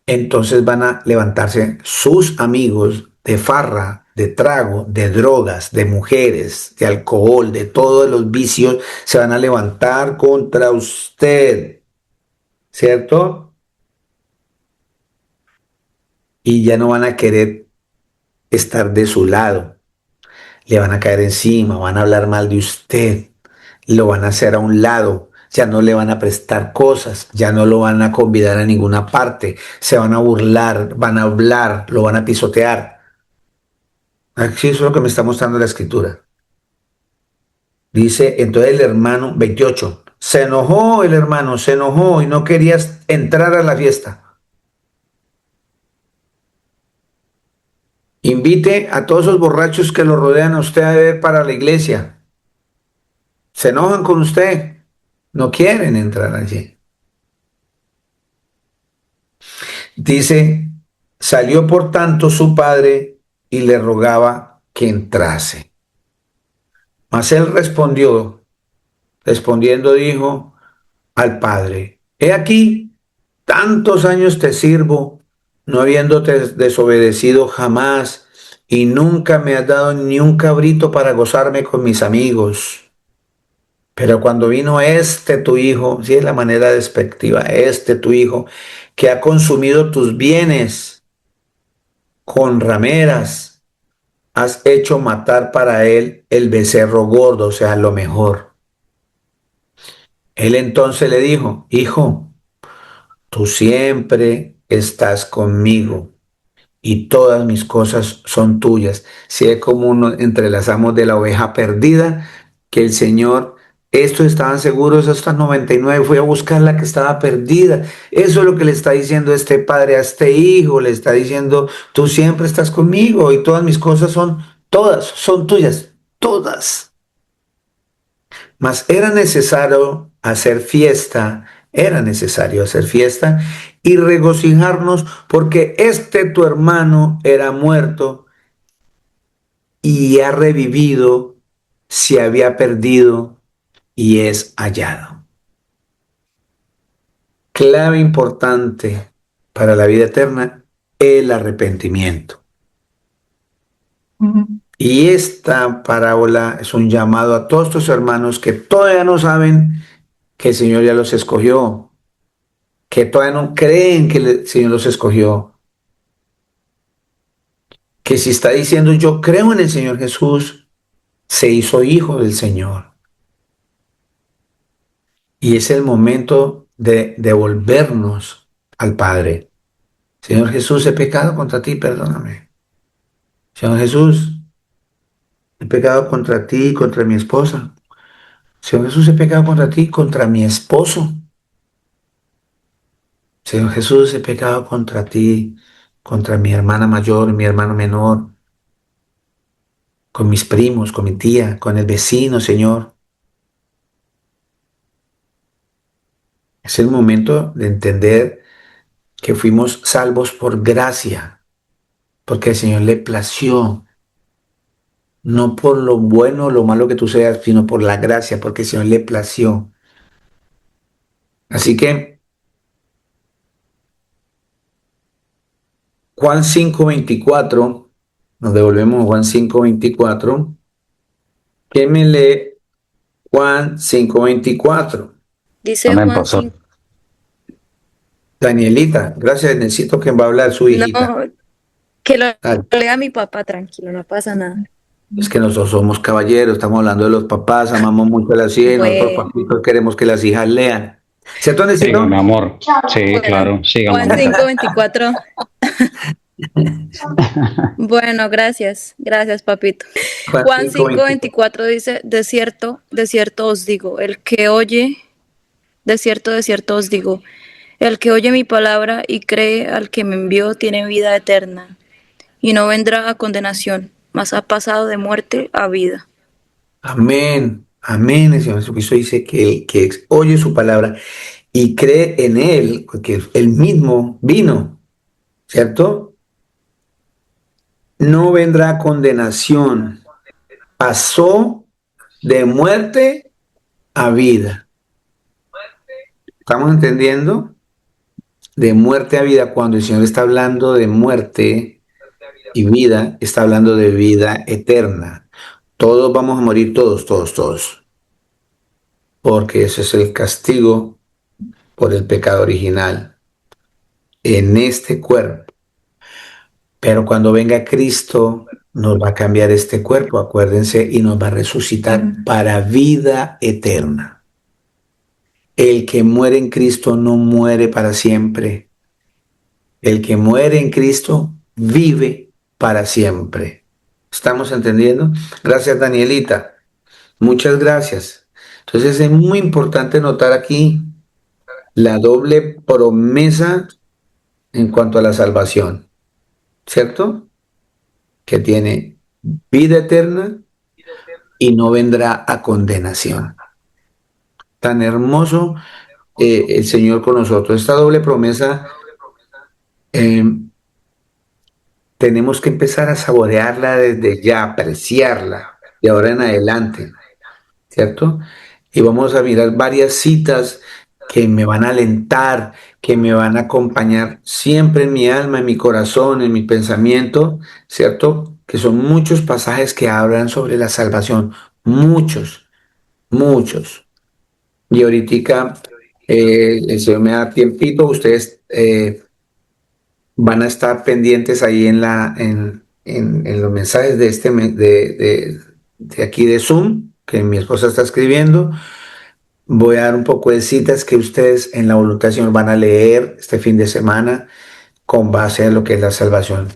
S1: Entonces van a levantarse sus amigos de farra, de trago, de drogas, de mujeres, de alcohol, de todos los vicios, se van a levantar contra usted, ¿cierto? Y ya no van a querer estar de su lado, le van a caer encima, van a hablar mal de usted, lo van a hacer a un lado, ya no le van a prestar cosas, ya no lo van a convidar a ninguna parte, se van a burlar, van a hablar, lo van a pisotear. Aquí es lo que me está mostrando la escritura. Dice, entonces el hermano, 28, se enojó el hermano, se enojó y no quería entrar a la fiesta. Invite a todos esos borrachos que lo rodean a usted a beber para la iglesia. Se enojan con usted, no quieren entrar allí. Dice, salió por tanto su padre y le rogaba que entrase. Mas él respondiendo dijo al padre, he aquí, tantos años te sirvo, no habiéndote desobedecido jamás, y nunca me has dado ni un cabrito para gozarme con mis amigos. Pero cuando vino este tu hijo, si es la manera despectiva, este tu hijo, que ha consumido tus bienes con rameras, has hecho matar para él el becerro gordo, o sea, lo mejor. Él entonces le dijo, hijo, tú siempre estás conmigo y todas mis cosas son tuyas. Si es como uno entrelazamos de la oveja perdida, que el Señor, estos estaban seguros, estas 99, fui a buscar la que estaba perdida. Eso es lo que le está diciendo este padre a este hijo, le está diciendo, tú siempre estás conmigo y todas mis cosas son, todas, son tuyas, todas. Mas era necesario hacer fiesta y regocijarnos porque este tu hermano era muerto y ha revivido, se había perdido y es hallado. Clave importante para la vida eterna, el arrepentimiento. Y esta parábola es un llamado a todos estos hermanos que todavía no saben que el Señor ya los escogió, que todavía no creen que el Señor los escogió, que si está diciendo yo creo en el Señor Jesús, se hizo hijo del Señor. Y es el momento de devolvernos al Padre. Señor Jesús, he pecado contra ti, perdóname. Señor Jesús, he pecado contra ti y contra mi esposa. Señor Jesús, he pecado contra ti y contra mi esposo. Señor Jesús, he pecado contra ti, contra mi hermana mayor, mi hermano menor, con mis primos, con mi tía, con el vecino, Señor. Es el momento de entender que fuimos salvos por gracia, porque al Señor le plació, no por lo bueno o lo malo que tú seas, sino por la gracia, porque el Señor le plació. Así que Juan 5:24, nos devolvemos a Juan 5:24. ¿Quién me lee Juan 5:24?
S5: Dice
S6: Amén,
S5: Juan
S6: pastor.
S5: 5.
S1: Danielita, gracias, necesito que va a hablar su hijita.
S5: No, que lo
S1: Ah,
S5: lea mi papá, tranquilo, no pasa nada.
S1: es que nosotros somos caballeros, estamos hablando de los papás, amamos mucho a las hijas, y nosotros
S5: Bueno,
S1: papitos queremos que las hijas lean. ¿Cierto,
S6: Siga,
S1: Necesito?
S6: mi amor. Sí,
S5: bueno,
S6: claro. Siga,
S5: Juan
S6: mamita.
S5: 5:24. Bueno, gracias, papito.
S1: Juan
S5: Juan
S1: 5:24.
S5: 5:24 dice, de cierto os digo, de cierto os digo, el que oye mi palabra y cree al que me envió tiene vida eterna, y no vendrá a condenación, mas ha pasado de muerte a vida.
S1: Amén, amén. El Señor Jesucristo dice que el que oye su palabra y cree en Él, porque Él mismo vino, ¿cierto? No vendrá a condenación. Pasó de muerte a vida. ¿Estamos entendiendo? De muerte a vida. Cuando el Señor está hablando de muerte y vida, está hablando de vida eterna. Todos vamos a morir, todos, todos, todos. Porque ese es el castigo por el pecado original en este cuerpo. Pero cuando venga Cristo, nos va a cambiar este cuerpo, acuérdense, y nos va a resucitar para vida eterna. El que muere en Cristo no muere para siempre. El que muere en Cristo vive para siempre. ¿Estamos entendiendo? Gracias, Danielita. Muchas gracias. Entonces es muy importante notar aquí la doble promesa en cuanto a la salvación, ¿cierto? Que tiene vida eterna y no vendrá a condenación. Tan hermoso el Señor con nosotros. Esta doble promesa eh, tenemos que empezar a saborearla desde ya, apreciarla de ahora en adelante, ¿cierto? Y vamos a mirar varias citas que me van a alentar, que me van a acompañar siempre en mi alma, en mi corazón, en mi pensamiento, ¿cierto? Que son muchos pasajes que hablan sobre la salvación, muchos, muchos. Y ahorita el Señor me da tiempito, ustedes van a estar pendientes ahí en los mensajes de de aquí de Zoom, que mi esposa está escribiendo. Voy a dar un poco de citas que ustedes en la voluntad del Señor van a leer este fin de semana con base a lo que es la salvación,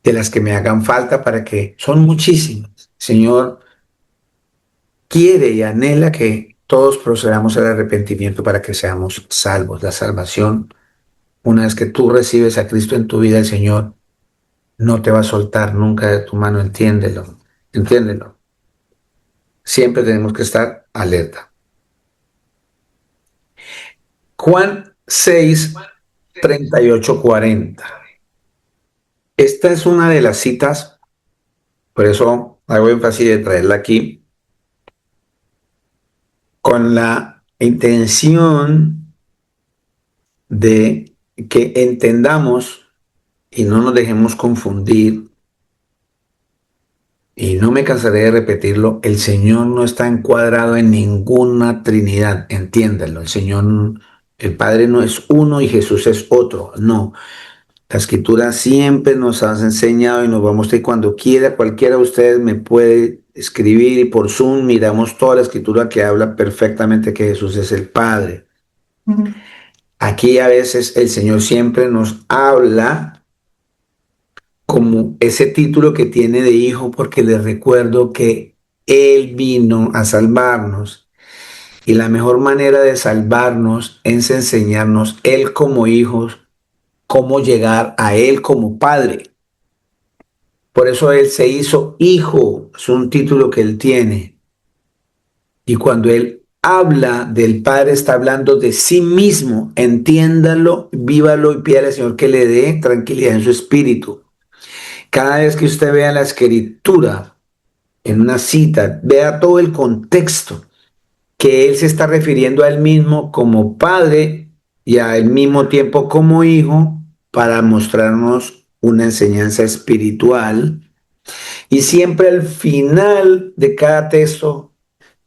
S1: de las que me hagan falta para que son muchísimas. Señor quiere y anhela que todos procedamos al arrepentimiento para que seamos salvos. La salvación, una vez que tú recibes a Cristo en tu vida, el Señor no te va a soltar nunca de tu mano, entiéndelo, entiéndelo. Siempre tenemos que estar alerta. Juan 6, 38, 40. Esta es una de las citas, por eso hago énfasis de traerla aquí, con la intención de que entendamos y no nos dejemos confundir. Y no me cansaré de repetirlo, el Señor no está encuadrado en ninguna Trinidad, entiéndanlo, el Señor, el Padre no es uno y Jesús es otro, no. La Escritura siempre nos ha enseñado y nos va a mostrar, cuando quiera, cualquiera de ustedes me puede escribir y por Zoom miramos toda la Escritura que habla perfectamente que Jesús es el Padre. Aquí a veces el Señor siempre nos habla como ese título que tiene de hijo, porque les recuerdo que Él vino a salvarnos y la mejor manera de salvarnos es enseñarnos Él como hijos, cómo llegar a Él como Padre. Por eso Él se hizo hijo, es un título que Él tiene. Y cuando Él habla del Padre, está hablando de sí mismo. Entiéndalo, vívalo y pídale al Señor que le dé tranquilidad en su espíritu. Cada vez que usted vea la escritura en una cita, vea todo el contexto, que él se está refiriendo a él mismo como padre y al mismo tiempo como hijo para mostrarnos una enseñanza espiritual. Y siempre al final de cada texto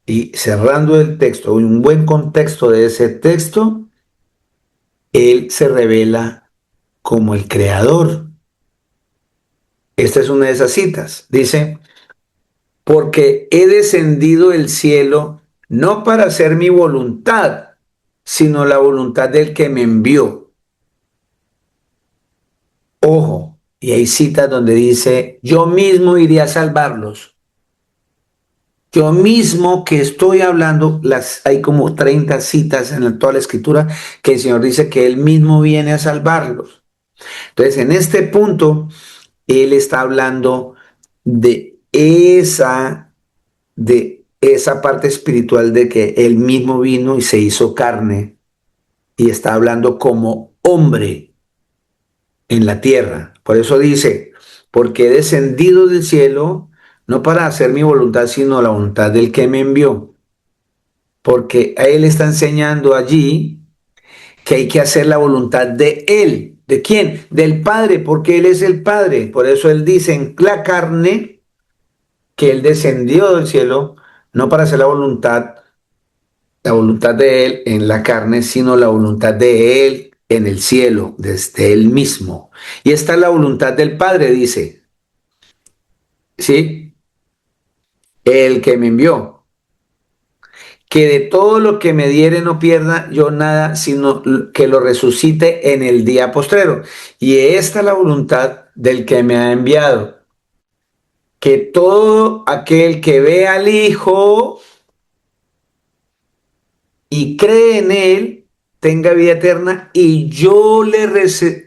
S1: y cerrando el texto, un buen contexto de ese texto, él se revela como el creador. Esta es una de esas citas. Dice, porque he descendido del cielo no para hacer mi voluntad, sino la voluntad del que me envió. Ojo, y hay citas donde dice, yo mismo iré a salvarlos. Yo mismo que estoy hablando, hay como 30 citas en toda la escritura que el Señor dice que Él mismo viene a salvarlos. Entonces, en este punto, Él está hablando de esa parte espiritual de que Él mismo vino y se hizo carne y está hablando como hombre en la tierra. Por eso dice, porque he descendido del cielo no para hacer mi voluntad, sino la voluntad del que me envió. Porque a Él está enseñando allí que hay que hacer la voluntad de Él. ¿De quién? Del Padre, porque Él es el Padre. Por eso Él dice en la carne que Él descendió del cielo, no para hacer la voluntad de Él en la carne, sino la voluntad de Él en el cielo, desde Él mismo. Y esta es la voluntad del Padre, dice, ¿sí? El que me envió, que de todo lo que me diere no pierda yo nada, sino que lo resucite en el día postrero. Y esta es la voluntad del que me ha enviado, que todo aquel que ve al Hijo y cree en Él, tenga vida eterna, y yo le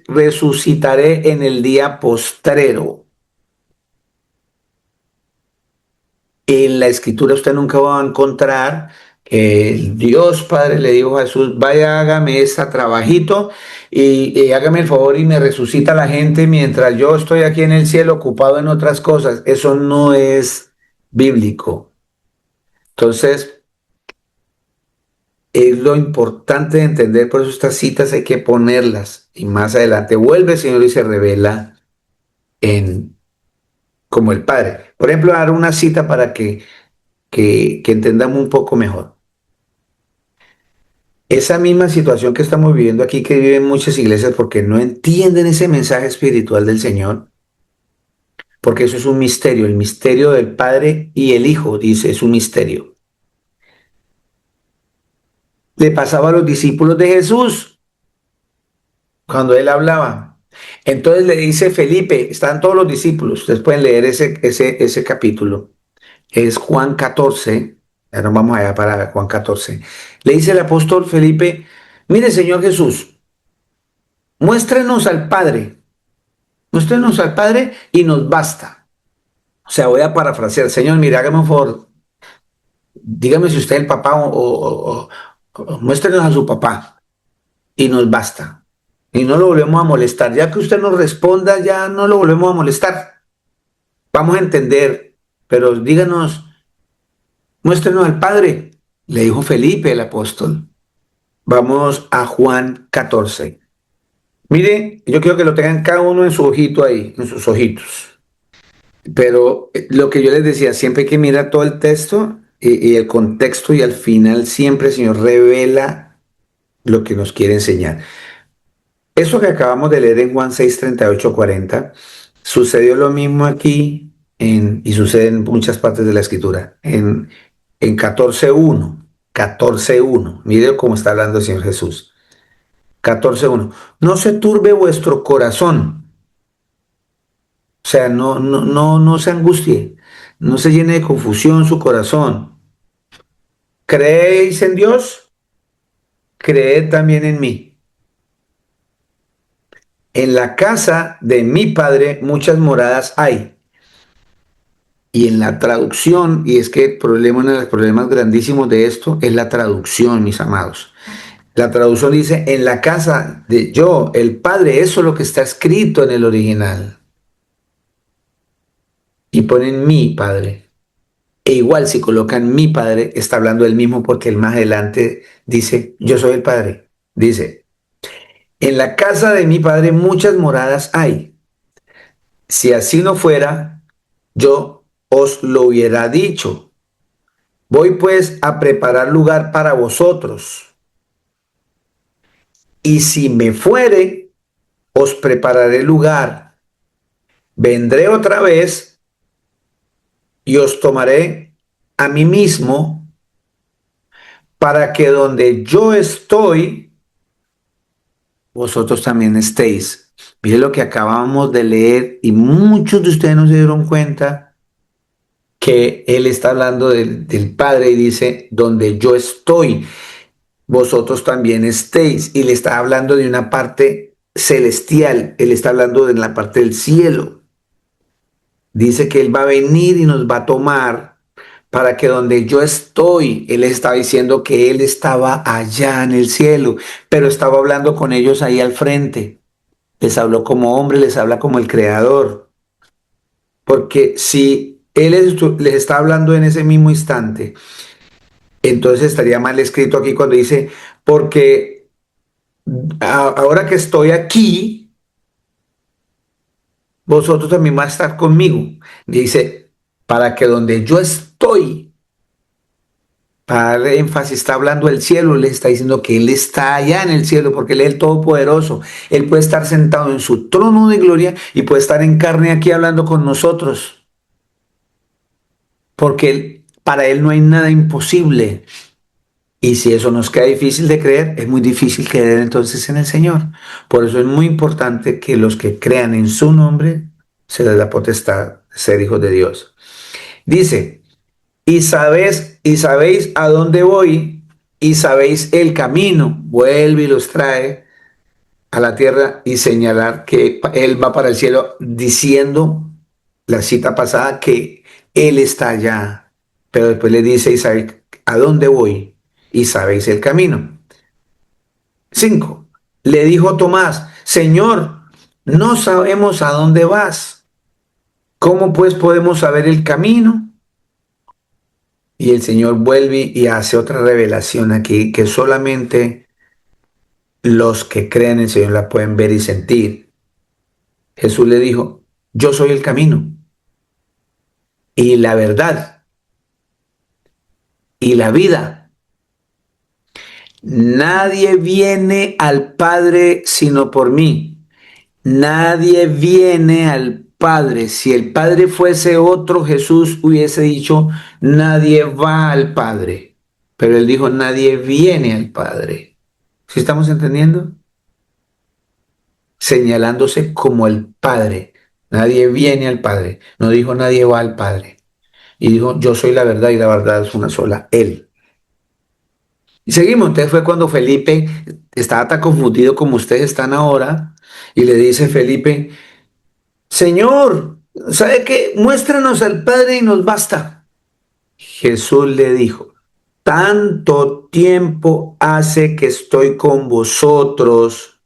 S1: resucitaré en el día postrero. En la escritura usted nunca va a encontrar que el Dios Padre le dijo a Jesús, vaya, hágame ese trabajito y hágame el favor y me resucita la gente mientras yo estoy aquí en el cielo ocupado en otras cosas. Eso no es bíblico. Entonces, es lo importante de entender, por eso estas citas hay que ponerlas y más adelante vuelve el Señor y se revela como el Padre. Por ejemplo, dar una cita para que entendamos un poco mejor. Esa misma situación que estamos viviendo aquí, que viven muchas iglesias porque no entienden ese mensaje espiritual del Señor, porque eso es un misterio, el misterio del Padre y el Hijo, dice, es un misterio. Le pasaba a los discípulos de Jesús cuando él hablaba. Entonces le dice Felipe, están todos los discípulos, ustedes pueden leer ese capítulo. Es Juan 14, ahora vamos allá para Juan 14. Le dice el apóstol Felipe, mire Señor Jesús, muéstrenos al Padre y nos basta. O sea, voy a parafrasear, Señor, mire, hágame un favor, dígame si usted es el papá o muéstrenos a su papá y nos basta. Y no lo volvemos a molestar, ya que usted nos responda, ya no lo volvemos a molestar. Vamos a entender, pero díganos, muéstrenos al Padre, le dijo Felipe el apóstol. Vamos a Juan 14. Mire, yo quiero que lo tengan cada uno en su ojito ahí, en sus ojitos. Pero lo que yo les decía, siempre hay que mirar todo el texto y el contexto y al final siempre el Señor revela lo que nos quiere enseñar. Eso que acabamos de leer en Juan 6, 38, 40, sucedió lo mismo aquí y sucede en muchas partes de la Escritura. En 14.1, 14.1, mire cómo está hablando el Señor Jesús. 14.1, no se turbe vuestro corazón. O sea, no se angustie, no se llene de confusión su corazón. ¿Creéis en Dios? Creed también en mí. En la casa de mi Padre muchas moradas hay. Y en la traducción, y es que uno de los problemas grandísimos de esto es la traducción, mis amados. La traducción dice, en la casa de yo, el Padre, eso es lo que está escrito en el original. y ponen mi Padre. E igual si colocan mi Padre, está hablando del mismo porque el más adelante dice, yo soy el Padre. Dice, en la casa de mi Padre muchas moradas hay. Si así no fuera, yo os lo hubiera dicho. Voy pues a preparar lugar para vosotros. Y si me fuere, os prepararé lugar. Vendré otra vez y os tomaré a mí mismo para que donde yo estoy, vosotros también estéis. Mire lo que acabamos de leer y muchos de ustedes no se dieron cuenta que él está hablando del Padre y dice, donde yo estoy, vosotros también estéis. Y le está hablando de una parte celestial, él está hablando de la parte del cielo. Dice que él va a venir y nos va a tomar para que donde yo estoy, él estaba diciendo que él estaba allá en el cielo, pero estaba hablando con ellos ahí al frente. Les habló como hombre, les habla como el creador. Porque si él les está hablando en ese mismo instante, entonces estaría mal escrito aquí cuando dice, porque ahora que estoy aquí, vosotros también vais a estar conmigo. Dice, para que donde yo estoy, para darle énfasis, está hablando del cielo, le está diciendo que él está allá en el cielo, porque él es el Todopoderoso. Él puede estar sentado en su trono de gloria y puede estar en carne aquí hablando con nosotros. Porque para él no hay nada imposible. Y si eso nos queda difícil de creer, es muy difícil creer entonces en el Señor. Por eso es muy importante que los que crean en su nombre se les da potestad de ser hijos de Dios. Dice, y sabéis a dónde voy, y sabéis el camino. Vuelve y los trae a la tierra y señalar que él va para el cielo, diciendo la cita pasada que él está allá. Pero después le dice, y sabéis a dónde voy, y sabéis el camino. 5. Le dijo Tomás, Señor, no sabemos a dónde vas. ¿Cómo pues podemos saber el camino? Y el Señor vuelve y hace otra revelación aquí que solamente los que creen en el Señor la pueden ver y sentir. Jesús le dijo, yo soy el camino y la verdad y la vida. Nadie viene al Padre sino por mí. Nadie viene al Padre. Si el Padre fuese otro, Jesús hubiese dicho, nadie va al Padre. Pero él dijo, nadie viene al Padre. ¿Sí estamos entendiendo? Señalándose como el Padre. Nadie viene al Padre. No dijo nadie va al Padre. Y dijo, yo soy la verdad y la verdad es una sola, Él. Y seguimos. Entonces fue cuando Felipe estaba tan confundido como ustedes están ahora. Y le dice Felipe, Señor, ¿sabe qué? Muéstranos al Padre y nos basta. Jesús le dijo, tanto tiempo hace que estoy con vosotros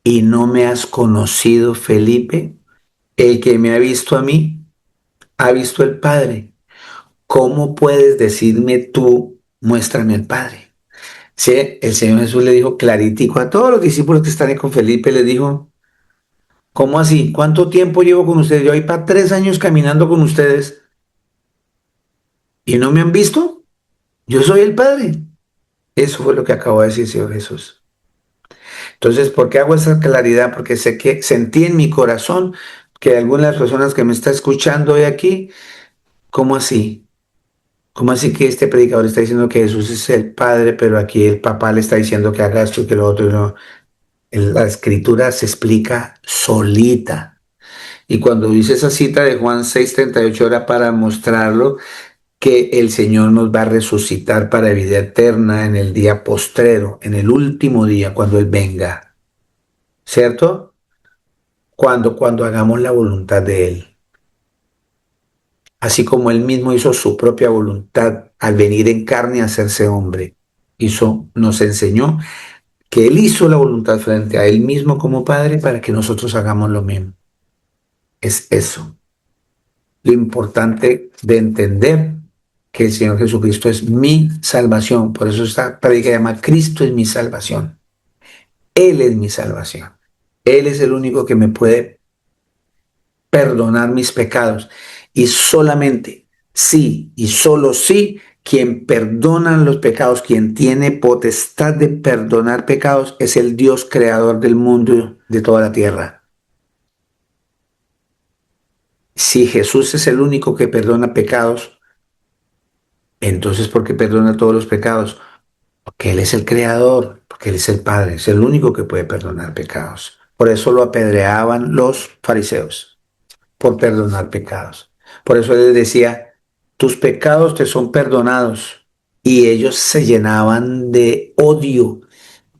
S1: y no me has conocido, Felipe. El que me ha visto a mí, ha visto al Padre. ¿Cómo puedes decirme tú, muéstrame al Padre? Sí, el Señor Jesús le dijo claritico a todos los discípulos que están ahí con Felipe, les dijo, ¿cómo así? ¿Cuánto tiempo llevo con ustedes? Yo voy para 3 años caminando con ustedes y no me han visto. Yo soy el Padre. Eso fue lo que acabó de decir el Señor Jesús. Entonces, ¿por qué hago esa claridad? Porque sé que sentí en mi corazón que algunas de las personas que me están escuchando hoy aquí, ¿cómo así? ¿Cómo así que este predicador está diciendo que Jesús es el Padre, pero aquí el papá le está diciendo que haga esto y que lo otro? Y no. La escritura se explica solita. Y cuando dice esa cita de Juan 6:38 era para mostrarlo que el Señor nos va a resucitar para vida eterna en el día postrero, en el último día, cuando Él venga. ¿Cierto? Cuando hagamos la voluntad de Él. Así como Él mismo hizo su propia voluntad al venir en carne a hacerse hombre. Nos enseñó que Él hizo la voluntad frente a Él mismo como Padre para que nosotros hagamos lo mismo. Es eso. lo importante de entender que el Señor Jesucristo es mi salvación. Por eso esta predica se llama Cristo es mi salvación. Él es mi salvación. Él es el único que me puede perdonar mis pecados. Y solamente sí y solo sí, quien perdona los pecados, quien tiene potestad de perdonar pecados, es el Dios creador del mundo, de toda la tierra. Si Jesús es el único que perdona pecados, entonces ¿por qué perdona todos los pecados? Porque Él es el creador, porque Él es el Padre, es el único que puede perdonar pecados. Por eso lo apedreaban los fariseos, por perdonar pecados. Por eso Él les decía, tus pecados te son perdonados. Y ellos se llenaban de odio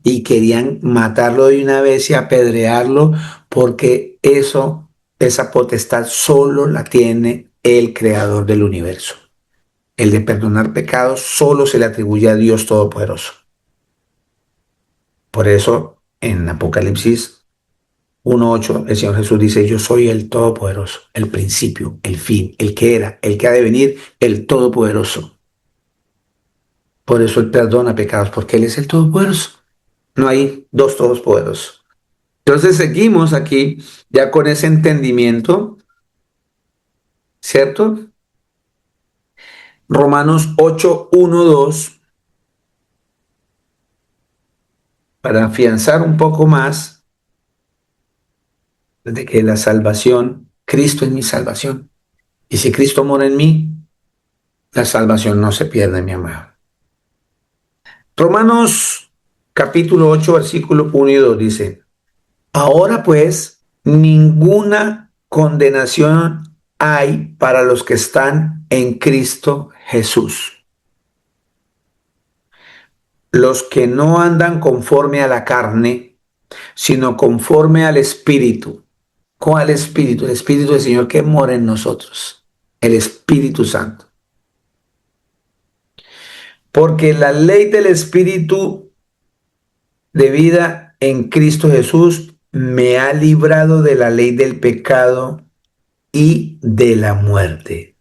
S1: y querían matarlo de una vez y apedrearlo, porque esa potestad solo la tiene el creador del universo. El de perdonar pecados solo se le atribuye a Dios Todopoderoso. Por eso en Apocalipsis 1:8 el Señor Jesús dice, yo soy el Todopoderoso, el principio, el fin, el que era, el que ha de venir, el Todopoderoso. Por eso Él perdona pecados, porque Él es el Todopoderoso. No hay dos Todopoderosos. Entonces seguimos aquí ya con ese entendimiento, ¿cierto? Romanos 8:1-2, para afianzar un poco más de que la salvación, Cristo es mi salvación. Y si Cristo mora en mí, la salvación no se pierde, mi amado. Romanos capítulo 8, versículo 1 y 2 dice, ahora pues, ninguna condenación hay para los que están en Cristo Jesús. Los que no andan conforme a la carne, sino conforme al Espíritu. ¿Cuál Espíritu? El Espíritu del Señor que mora en nosotros, el Espíritu Santo. Porque la ley del Espíritu de vida en Cristo Jesús me ha librado de la ley del pecado y de la muerte.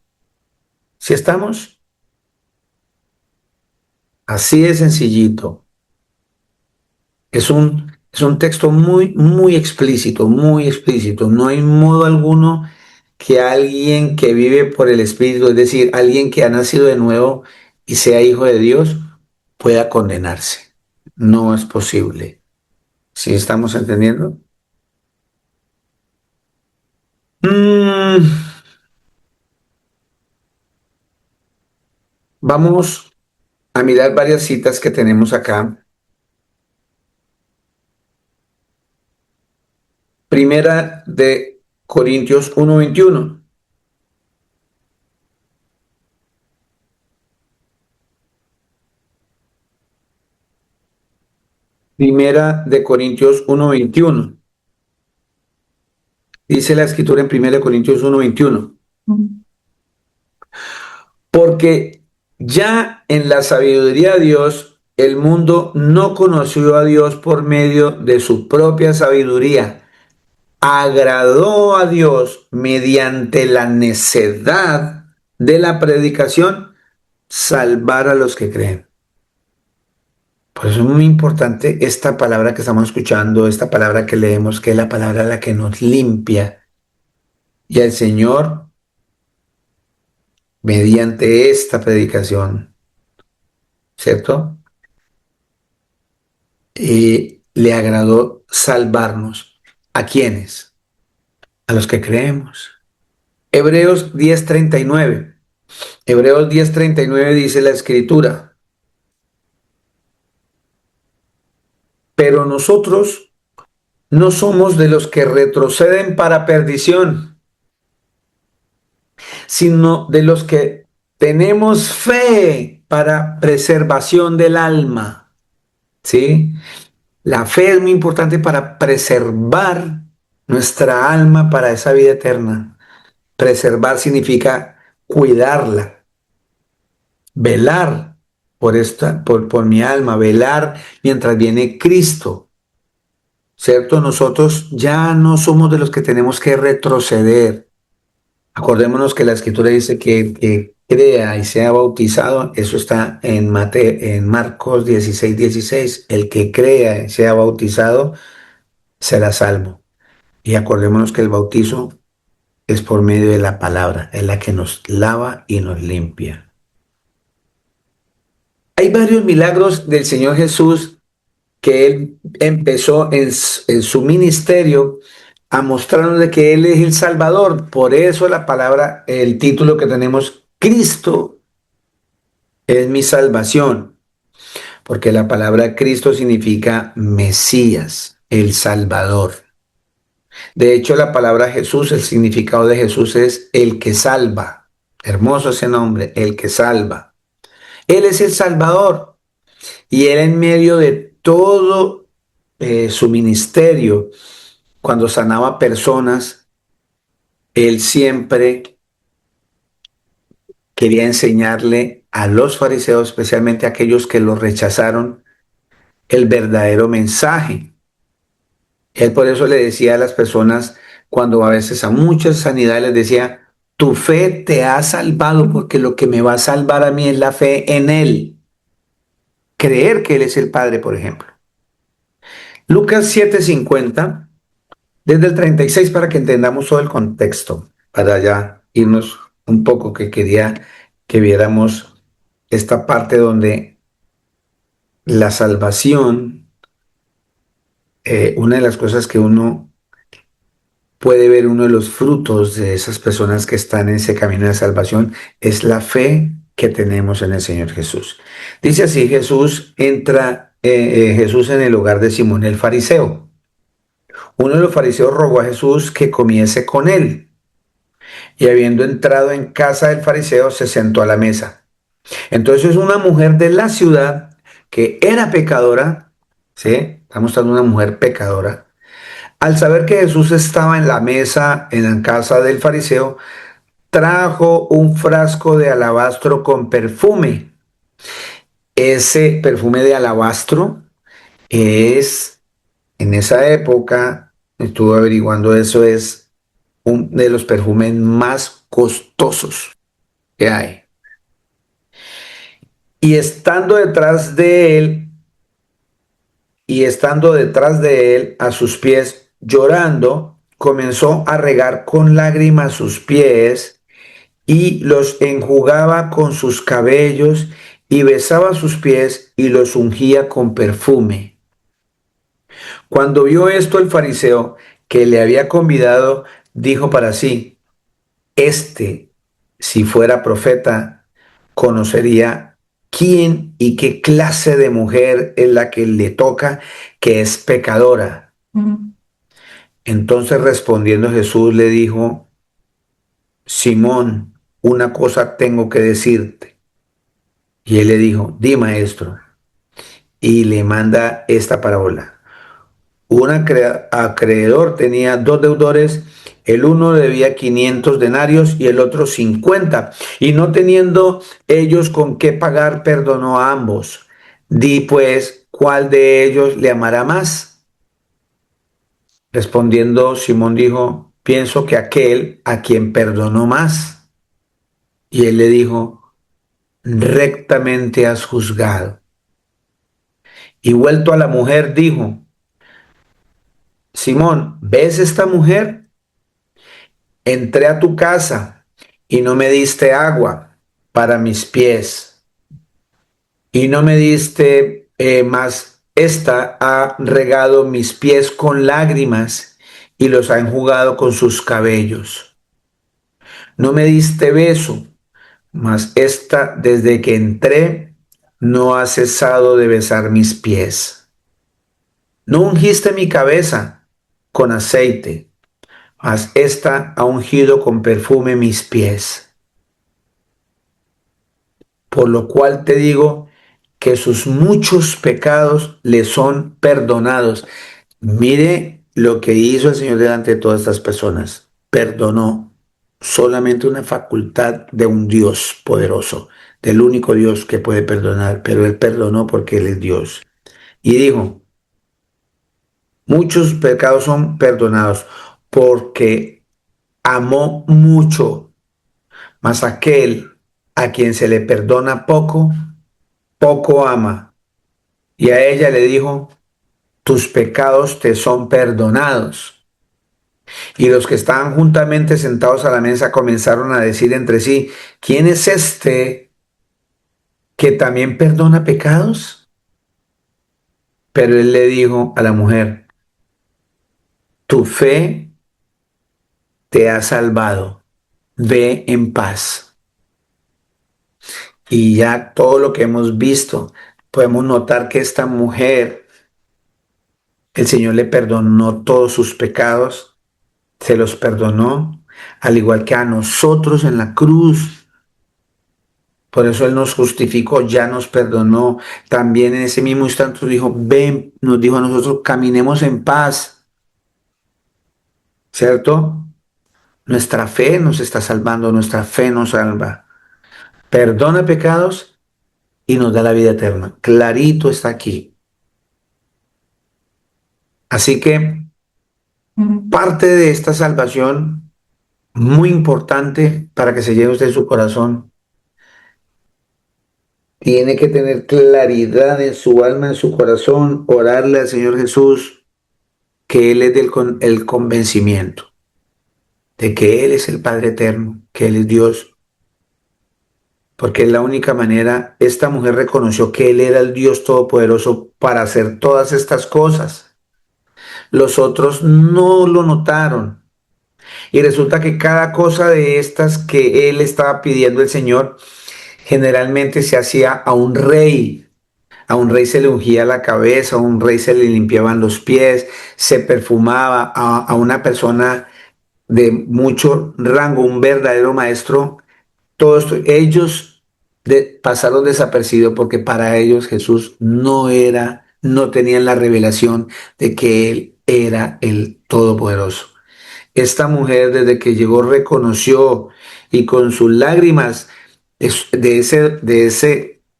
S1: ¿Sí estamos? Así de sencillito. Es un texto muy explícito, muy explícito. No hay modo alguno que alguien que vive por el Espíritu, es decir, alguien que ha nacido de nuevo y sea hijo de Dios, pueda condenarse. No es posible. ¿Sí estamos entendiendo? Vamos a mirar varias citas que tenemos acá. Primera de Corintios 1:21. Primera de Corintios 1:21. Dice la escritura en Primera de Corintios 1:21. Porque ya en la sabiduría de Dios, el mundo no conoció a Dios por medio de su propia sabiduría. Agradó a Dios mediante la necedad de la predicación salvar a los que creen. Por eso es muy importante esta palabra que estamos escuchando, esta palabra que leemos, que es la palabra la que nos limpia. Y el Señor, mediante esta predicación, ¿cierto? Le agradó salvarnos. ¿A quiénes? A los que creemos. Hebreos 10:39. Hebreos 10:39 dice la escritura. Pero nosotros no somos de los que retroceden para perdición, sino de los que tenemos fe para preservación del alma. ¿Sí? La fe es muy importante para preservar nuestra alma para esa vida eterna. Preservar significa cuidarla, velar por mi alma, velar mientras viene Cristo. ¿Cierto? Nosotros ya no somos de los que tenemos que retroceder. Acordémonos que la escritura dice que el que crea y sea bautizado, eso está en Marcos 16:16, el que crea y sea bautizado será salvo. Y acordémonos que el bautizo es por medio de la palabra, es la que nos lava y nos limpia. Hay varios milagros del Señor Jesús que Él empezó en su ministerio a mostrarnos de que Él es el Salvador. Por eso la palabra, el título que tenemos, Cristo es mi salvación, porque la palabra Cristo significa Mesías, el Salvador. De hecho, la palabra Jesús, el significado de Jesús es el que salva. Hermoso ese nombre, el que salva. Él es el Salvador y Él en medio de todo su ministerio, cuando sanaba personas, Él siempre quería enseñarle a los fariseos, especialmente a aquellos que lo rechazaron, el verdadero mensaje. Él por eso le decía a las personas, cuando a veces a muchas sanidades les decía, tu fe te ha salvado porque lo que me va a salvar a mí es la fe en Él. Creer que Él es el Padre, por ejemplo. Lucas 7:50, desde el 36 para que entendamos todo el contexto, para ya irnos un poco, que quería que viéramos esta parte donde la salvación, una de las cosas que uno puede ver, uno de los frutos de esas personas que están en ese camino de salvación, es la fe que tenemos en el Señor Jesús. Dice así, Jesús en el hogar de Simón el fariseo. Uno de los fariseos rogó a Jesús que comiese con él. Y habiendo entrado en casa del fariseo, se sentó a la mesa. Entonces una mujer de la ciudad que era pecadora, ¿sí? Estamos mostrando una mujer pecadora. Al saber que Jesús estaba en la mesa en la casa del fariseo, trajo un frasco de alabastro con perfume. Ese perfume de alabastro es, en esa época, estuve averiguando eso, es uno de los perfumes más costosos que hay. Y estando detrás de él, a sus pies, llorando, comenzó a regar con lágrimas sus pies y los enjugaba con sus cabellos y besaba sus pies y los ungía con perfume. Cuando vio esto el fariseo que le había convidado, dijo para sí, si fuera profeta, conocería quién y qué clase de mujer es la que le toca, que es pecadora. Entonces respondiendo Jesús le dijo, Simón, una cosa tengo que decirte. Y él le dijo, di maestro. Y le manda esta parábola. Un acreedor tenía dos deudores, el uno debía 500 denarios y el otro 50. Y no teniendo ellos con qué pagar, perdonó a ambos. Di pues, ¿cuál de ellos le amará más? Respondiendo Simón dijo, pienso que aquel a quien perdonó más. Y él le dijo, rectamente has juzgado. Y vuelto a la mujer dijo, Simón, ¿ves esta mujer? Entré a tu casa y no me diste agua para mis pies y no me diste más. Esta ha regado mis pies con lágrimas y los ha enjugado con sus cabellos. No me diste beso, mas esta desde que entré no ha cesado de besar mis pies. No ungiste mi cabeza con aceite, mas esta ha ungido con perfume mis pies. Por lo cual te digo que sus muchos pecados le son perdonados. Mire lo que hizo el Señor delante de todas estas personas. Perdonó. Solamente una facultad de un Dios poderoso, del único Dios que puede perdonar, pero Él perdonó porque Él es Dios. Y dijo, muchos pecados son perdonados porque amó mucho Mas aquel a quien se le perdona poco, poco ama. Y a ella le dijo, tus pecados te son perdonados. Y los que estaban juntamente sentados a la mesa comenzaron a decir entre sí, ¿quién es este que también perdona pecados? Pero él le dijo a la mujer, tu fe te ha salvado, ve en paz. Y ya todo lo que hemos visto, podemos notar que esta mujer, el Señor le perdonó todos sus pecados, se los perdonó, al igual que a nosotros en la cruz. Por eso Él nos justificó, ya nos perdonó. También en ese mismo instante nos dijo, ven, nos dijo a nosotros, caminemos en paz, ¿cierto? Nuestra fe nos está salvando, nuestra fe nos salva. Perdona pecados y nos da la vida eterna. Clarito está aquí. Así que parte de esta salvación, muy importante para que se lleve usted en su corazón, tiene que tener claridad en su alma, en su corazón, orarle al Señor Jesús, que Él es el convencimiento de que Él es el Padre eterno, que Él es Dios, porque es la única manera. Esta mujer reconoció que Él era el Dios Todopoderoso para hacer todas estas cosas. Los otros no lo notaron. Y resulta que cada cosa de estas que Él estaba pidiendo el Señor, generalmente se hacía a un rey. A un rey se le ungía la cabeza, a un rey se le limpiaban los pies, se perfumaba a una persona de mucho rango, un verdadero maestro. Todo esto, ellos pasaron desapercibidos porque para ellos Jesús no era, no tenían la revelación de que Él era el Todopoderoso. Esta mujer desde que llegó reconoció y con sus lágrimas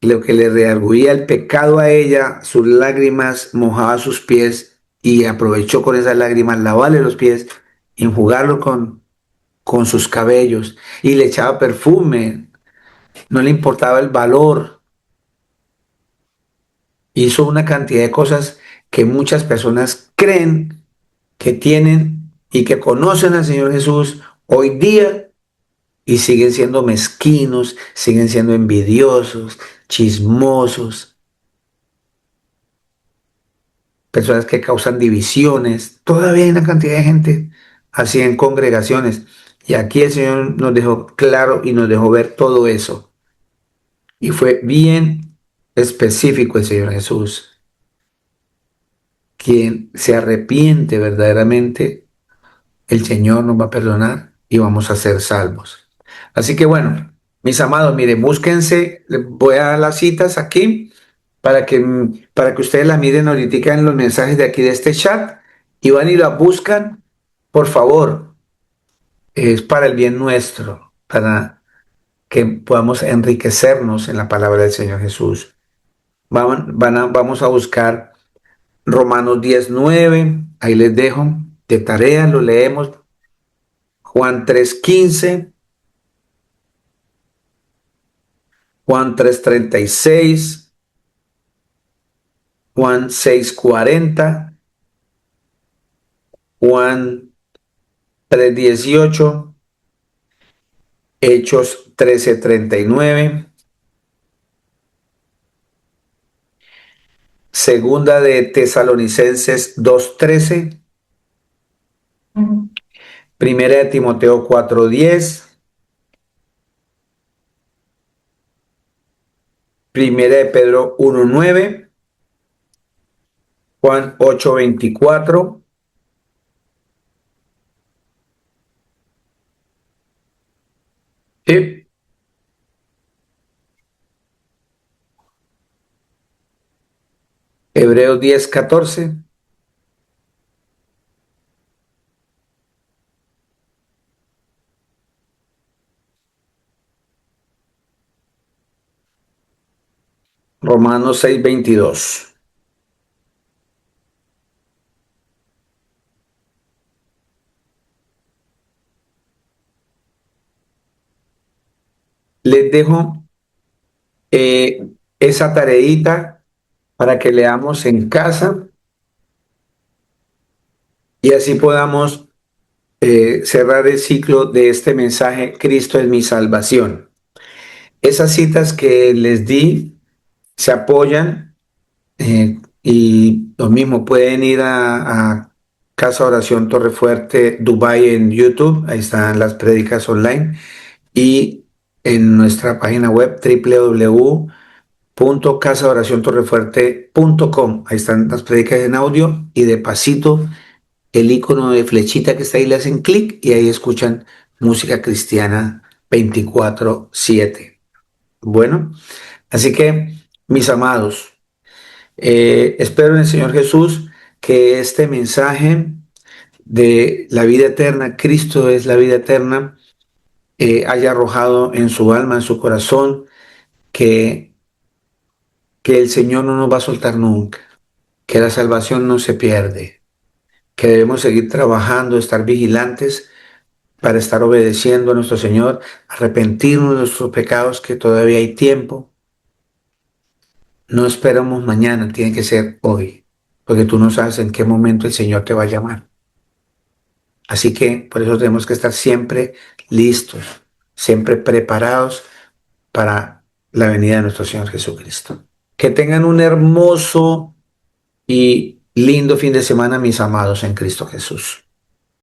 S1: lo que le redarguía el pecado a ella, sus lágrimas mojaba sus pies y aprovechó con esas lágrimas lavarle los pies, enjugarlo con sus cabellos y le echaba perfume, no le importaba el valor. Hizo una cantidad de cosas que muchas personas creen que tienen y que conocen al Señor Jesús hoy día y siguen siendo mezquinos, siguen siendo envidiosos, chismosos, personas que causan divisiones. Todavía hay una cantidad de gente así en congregaciones. Y aquí el Señor nos dejó claro y nos dejó ver todo eso. Y fue bien específico el Señor Jesús. Quien se arrepiente verdaderamente, el Señor nos va a perdonar y vamos a ser salvos. Así que bueno, mis amados, miren, búsquense, les voy a dar las citas aquí para que ustedes la miren ahorita en los mensajes de aquí de este chat y van y la buscan, por favor, es para el bien nuestro, para que podamos enriquecernos en la palabra del Señor Jesús. Vamos a buscar Romanos 19, ahí les dejo de tarea, lo leemos. Juan 3:15, Juan 3:36, Juan 6:40, Juan 3:18, Hechos 13:39, Segunda de Tesalonicenses 2:13, Primera de Timoteo 4:10, Primera de Pedro 1:9, Juan 8:24, y Hebreos 10:14, Romanos 6:22. les dejo esa tareita para que leamos en casa y así podamos cerrar el ciclo de este mensaje, Cristo es mi salvación. Esas citas que les di se apoyan y lo mismo, pueden ir a Casa Oración Torrefuerte Dubai en YouTube, ahí están las prédicas online, y en nuestra página web www.casaoraciontorrefuerte.com, ahí están las prédicas en audio y de pasito el icono de flechita que está ahí, le hacen clic y ahí escuchan música cristiana 24/7. Bueno, así que mis amados, espero en el Señor Jesús que este mensaje de la vida eterna, Cristo es la vida eterna, haya arrojado en su alma, en su corazón, que, que el Señor no nos va a soltar nunca, que la salvación no se pierde, que debemos seguir trabajando, estar vigilantes para estar obedeciendo a nuestro Señor, arrepentirnos de nuestros pecados, que todavía hay tiempo. No esperamos mañana, tiene que ser hoy, porque tú no sabes en qué momento el Señor te va a llamar. Así que por eso tenemos que estar siempre listos, siempre preparados para la venida de nuestro Señor Jesucristo. Que tengan un hermoso y lindo fin de semana, mis amados en Cristo Jesús.